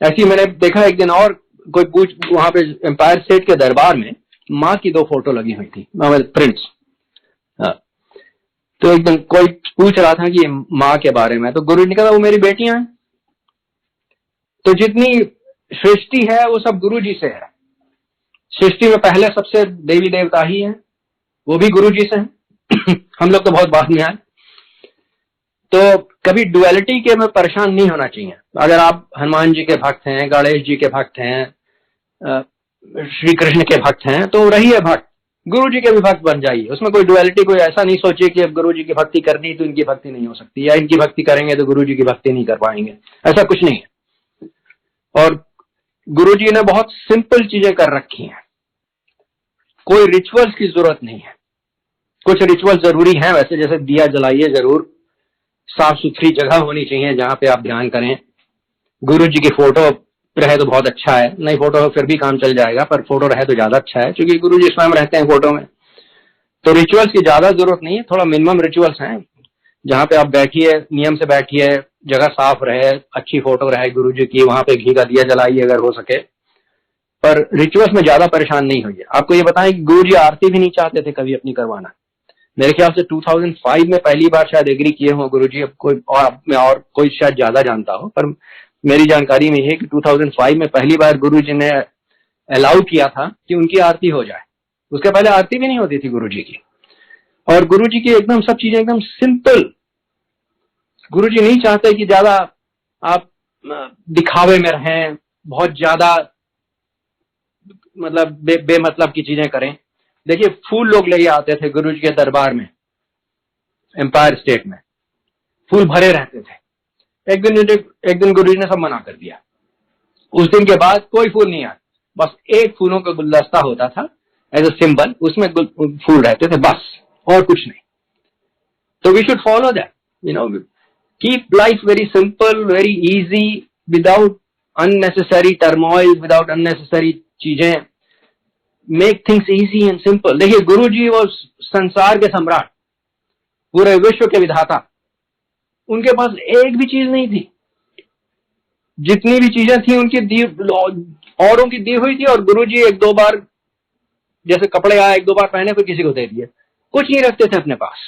ऐसी मैंने देखा एक दिन और कोई वहां पे एम्पायर स्टेट के दरबार में माँ की 2 फोटो लगी हुई थी, प्रिंट्स। तो एक दिन कोई पूछ रहा था कि माँ के बारे में, तो गुरु ने कहा वो मेरी बेटियां हैं। तो जितनी सृष्टि है वो सब गुरु जी से है। सृष्टि में पहले सबसे देवी देवता ही है, वो भी गुरु जी से हैं। हम लोग तो बहुत बाद में आए। तो कभी डुअलिटी के में परेशान नहीं होना चाहिए। अगर आप हनुमान जी के भक्त हैं, गणेश जी के भक्त हैं, श्री कृष्ण के भक्त हैं, तो रहिए भक्त, गुरु जी के भी भक्त बन जाइए। उसमें कोई डुअलिटी, कोई ऐसा नहीं सोचिए कि अब गुरु जी की भक्ति करनी तो इनकी भक्ति नहीं हो सकती, या इनकी भक्ति करेंगे तो गुरु जी की भक्ति नहीं कर पाएंगे, ऐसा कुछ नहीं है। और गुरु जी ने बहुत सिंपल चीजें कर रखी हैं, कोई रिचुअल्स की जरूरत नहीं है। कुछ रिचुअल जरूरी हैं वैसे, जैसे दिया जलाइए जरूर, साफ सुथरी जगह होनी चाहिए जहां पे आप ध्यान करें। गुरु जी की फोटो रहे तो बहुत अच्छा है, नहीं फोटो हो फिर भी काम चल जाएगा, पर फोटो रहे तो ज्यादा अच्छा है, क्योंकि गुरु जी स्वयं रहते हैं फोटो में। तो रिचुअल्स की ज्यादा जरूरत नहीं है, थोड़ा मिनिमम रिचुअल्स हैं, जहां पे आप बैठिए, नियम से बैठिए, जगह साफ रहे, अच्छी फोटो रहे गुरु जी की, वहां पे घी का दिया जलाइए अगर हो सके, पर रिचुअल्स में ज्यादा परेशान नहीं होइए। आपको ये बताएं कि गुरु जी आरती भी नहीं चाहते थे कभी अपनी करवाना। मेरे ख्याल से 2005 में पहली बार शायद एग्री किए हो गुरु जी। अब कोई और कोई शायद ज्यादा जानता हो, पर मेरी जानकारी में है कि 2005 में पहली बार गुरु जी ने अलाउ किया था कि उनकी आरती हो जाए। उसके पहले आरती भी नहीं होती थी गुरु जी की। और गुरु जी की एकदम सब चीजें एकदम सिंपल। गुरु जी नहीं चाहते कि ज्यादा आप दिखावे में रहें, बहुत ज्यादा मतलब बेमतलब की चीजें करें। देखिए, फूल लोग ले आते थे गुरु जी के दरबार में, एम्पायर स्टेट में फूल भरे रहते थे। एक दिन गुरु जी ने सब मना कर दिया। उस दिन के बाद कोई फूल नहीं आया, बस एक फूलों का गुलदस्ता होता था एज ए सिंबल, उसमें फूल रहते थे बस। और कुछ नहीं। तो we should follow that, keep life very simple, very easy, without unnecessary turmoil, without unnecessary चीजें, make things easy and simple. देखिए, गुरु जी वो संसार के सम्राट, पूरे विश्व के विधाता, उनके पास एक भी चीज नहीं थी। जितनी भी चीजें थी उनकी दी, औरों की दी हुई थी, और गुरु जी एक दो बार, जैसे कपड़े आए एक दो बार पहने फिर किसी को दे दिए, कुछ नहीं रखते थे अपने पास।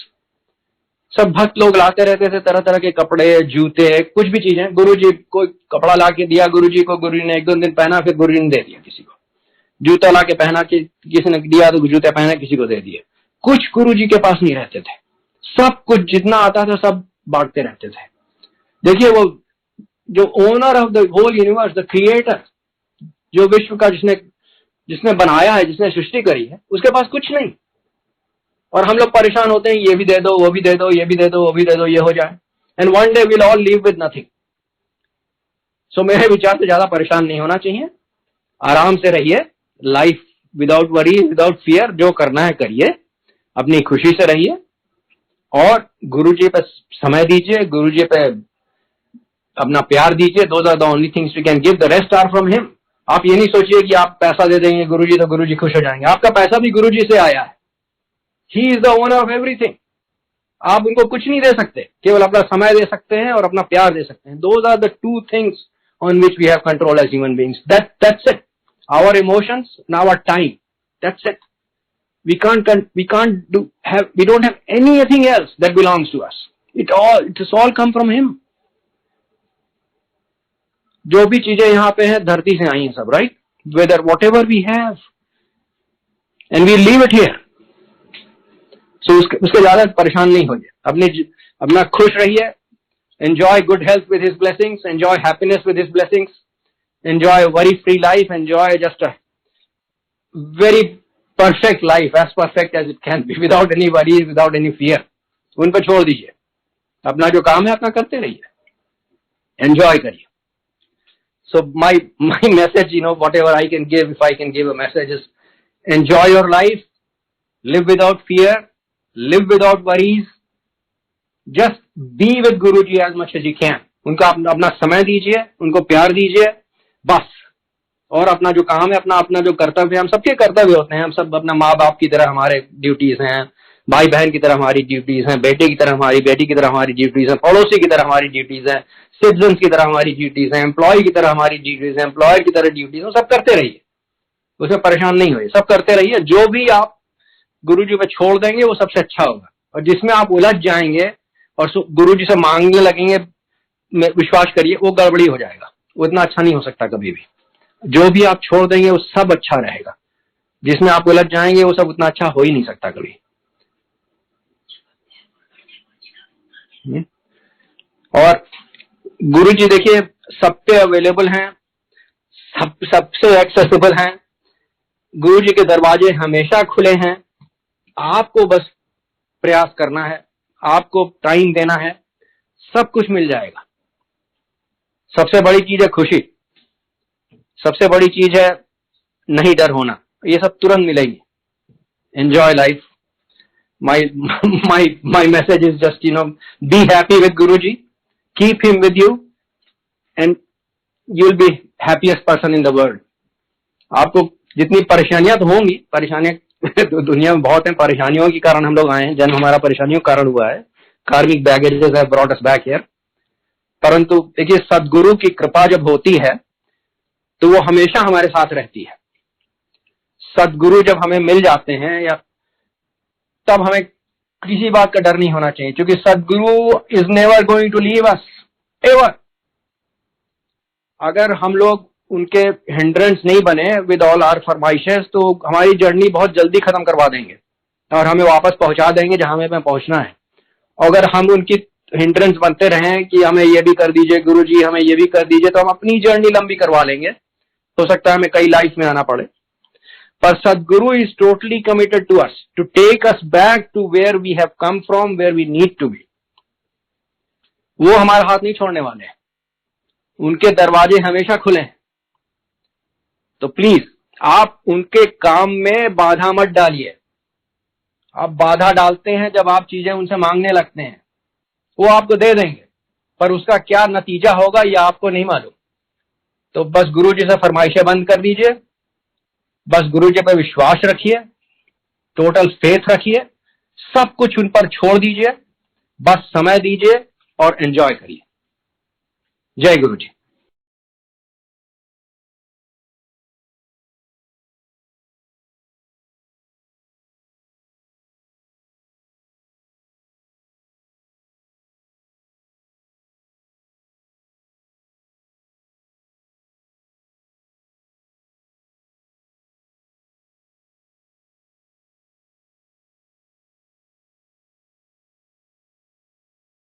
सब भक्त लोग लाते रहते थे तरह तरह के कपड़े, जूते, कुछ भी चीजें। गुरु जी को कपड़ा ला के दिया गुरु जी को, गुरु जी ने एक दो दिन पहना, फिर गुरु जी ने दे दिया किसी को। जूता ला के पहना, किसी ने दिया तो जूते पहने, किसी को दे दिए। कुछ गुरु जी के पास नहीं रहते थे, सब कुछ जितना आता था सब बांटते रहते थे। देखिए, वो जो owner of the whole universe, the creator, जो विश्व का जिसने बनाया है, जिसने सृष्टि करी है, उसके पास कुछ नहीं। और हम लोग परेशान होते हैं, ये भी दे दो, वो भी दे दो, ये भी दे दो, वो भी दे दो, ये हो जाए, and one day will all leave with nothing. So मेरे विचार से ज्यादा परेशान नहीं होना चाहिए, आराम से रहिए, life without worry, without fear, जो करना है करिए, अपनी खुशी से रहिए, और गुरु जी पे समय दीजिए, गुरु जी पे अपना प्यार दीजिए। Those are the only things we can give, the rest are from him. आप ये नहीं सोचिए कि आप पैसा दे देंगे गुरु जी तो गुरु जी खुश हो जाएंगे। आपका पैसा भी गुरु जी से आया है, he is the owner of everything. आप उनको कुछ नहीं दे सकते, केवल अपना समय दे सकते हैं और अपना प्यार दे सकते हैं। Those are the two things on which we have control as human beings, that's it. Our emotions and our time, that's it. We don't have anything else that belongs to us. It has all come from him. जो भी चीजें यहाँ पे हैं धरती से आई हैं सब, right? Whether whatever we have and we leave it here. So उसके ज्यादा परेशान नहीं होइए, अपना खुश रहिए, enjoy good health with his blessings, enjoy happiness with his blessings, enjoy a worry free life, enjoy just a very perfect life, as perfect as it can be, without any worries, without any fear. उन पर छोड़ दीजिए, अपना जो काम है अपना करते रहिए, enjoy करिए। So my message, whatever I can give, if I can give a message, is enjoy your life, live without fear, live without worries, just be with Guruji as much as you can. उनका अपना समय दीजिए, उनको प्यार दीजिए, बस। और अपना जो काम है, अपना जो कर्तव्य है, हम सबके कर्तव्य होते हैं, हम सब अपना माँ बाप की तरह हमारे ड्यूटीज हैं, भाई बहन की तरह हमारी ड्यूटीज हैं, बेटे की तरह हमारी, बेटी की तरह हमारी ड्यूटीज हैं, पड़ोसी की तरह हमारी ड्यूटीज हैं, सिटीजन की तरह हमारी ड्यूटीज हैं, एम्प्लॉय की तरह हमारी ड्यूटीज हैं, एम्प्लॉयर की तरह ड्यूटीज हैं, सब करते रहिए, उसमें परेशान नहीं होइए, सब करते रहिए। जो भी आप गुरुजी पे छोड़ देंगे वो सबसे अच्छा होगा, और जिसमें आप उलझ जाएंगे और गुरुजी से मांगने लगेंगे, विश्वास करिए वो गड़बड़ी हो जाएगा, वो इतना अच्छा नहीं हो सकता कभी भी। जो भी आप छोड़ देंगे वो सब अच्छा रहेगा, जिसमें आप उलझ जाएंगे वो सब उतना अच्छा हो ही नहीं सकता कभी। और गुरुजी देखिए सब पे अवेलेबल हैं, सबसे एक्सेसिबल हैं, गुरुजी के दरवाजे हमेशा खुले हैं। आपको बस प्रयास करना है, आपको टाइम देना है, सब कुछ मिल जाएगा। सबसे बड़ी चीज है खुशी, सबसे बड़ी चीज है नहीं डर होना, ये सब तुरंत मिलेगी। Enjoy life. my message is just be happy with Guruji, keep him with you and you'll be happiest person in the world. आपको जितनी परेशानियां तो होंगी, परेशानियां तो दुनिया में बहुत हैं, परेशानियों के कारण हम लोग आए हैं, जन्म हमारा परेशानियों के कारण हुआ है, कार्मिक baggages have brought us back here। परंतु देखिए सदगुरु की कृपा जब होती है तो वो हमेशा हमारे साथ रहती है। सदगुरु जब हमें मिल जाते हैं या तब हमें किसी बात का डर नहीं होना चाहिए, क्योंकि Sadguru is never going to leave us ever. अगर हम लोग उनके हिंड्रेंस नहीं बने विद ऑल आवर फरमाइशेस तो हमारी जर्नी बहुत जल्दी खत्म करवा देंगे और हमें वापस पहुंचा देंगे जहां हमें पहुंचना है। अगर हम उनकी हिंड्रेंस बनते रहें कि हमें ये भी कर दीजिए गुरुजी, हमें ये भी कर दीजिए, तो हम अपनी जर्नी लंबी करवा लेंगे, हो सकता है हमें कई लाइफ में आना पड़े। पर Sadguru is totally committed to us to take us back to where we have come from, where we need to be. वो हमारा हाथ नहीं छोड़ने वाले हैं, उनके दरवाजे हमेशा खुले हैं। तो प्लीज आप उनके काम में बाधा मत डालिए, आप बाधा डालते हैं जब आप चीजें उनसे मांगने लगते हैं, वो आपको दे देंगे, पर उसका क्या नतीजा होगा ये आपको नहीं मालूम। तो बस गुरु जी से फरमाइशें बंद कर दीजिए, बस गुरु जी पर विश्वास रखिए, टोटल फेथ रखिए, सब कुछ उन पर छोड़ दीजिए, बस समय दीजिए और एंजॉय करिए। जय गुरु जी।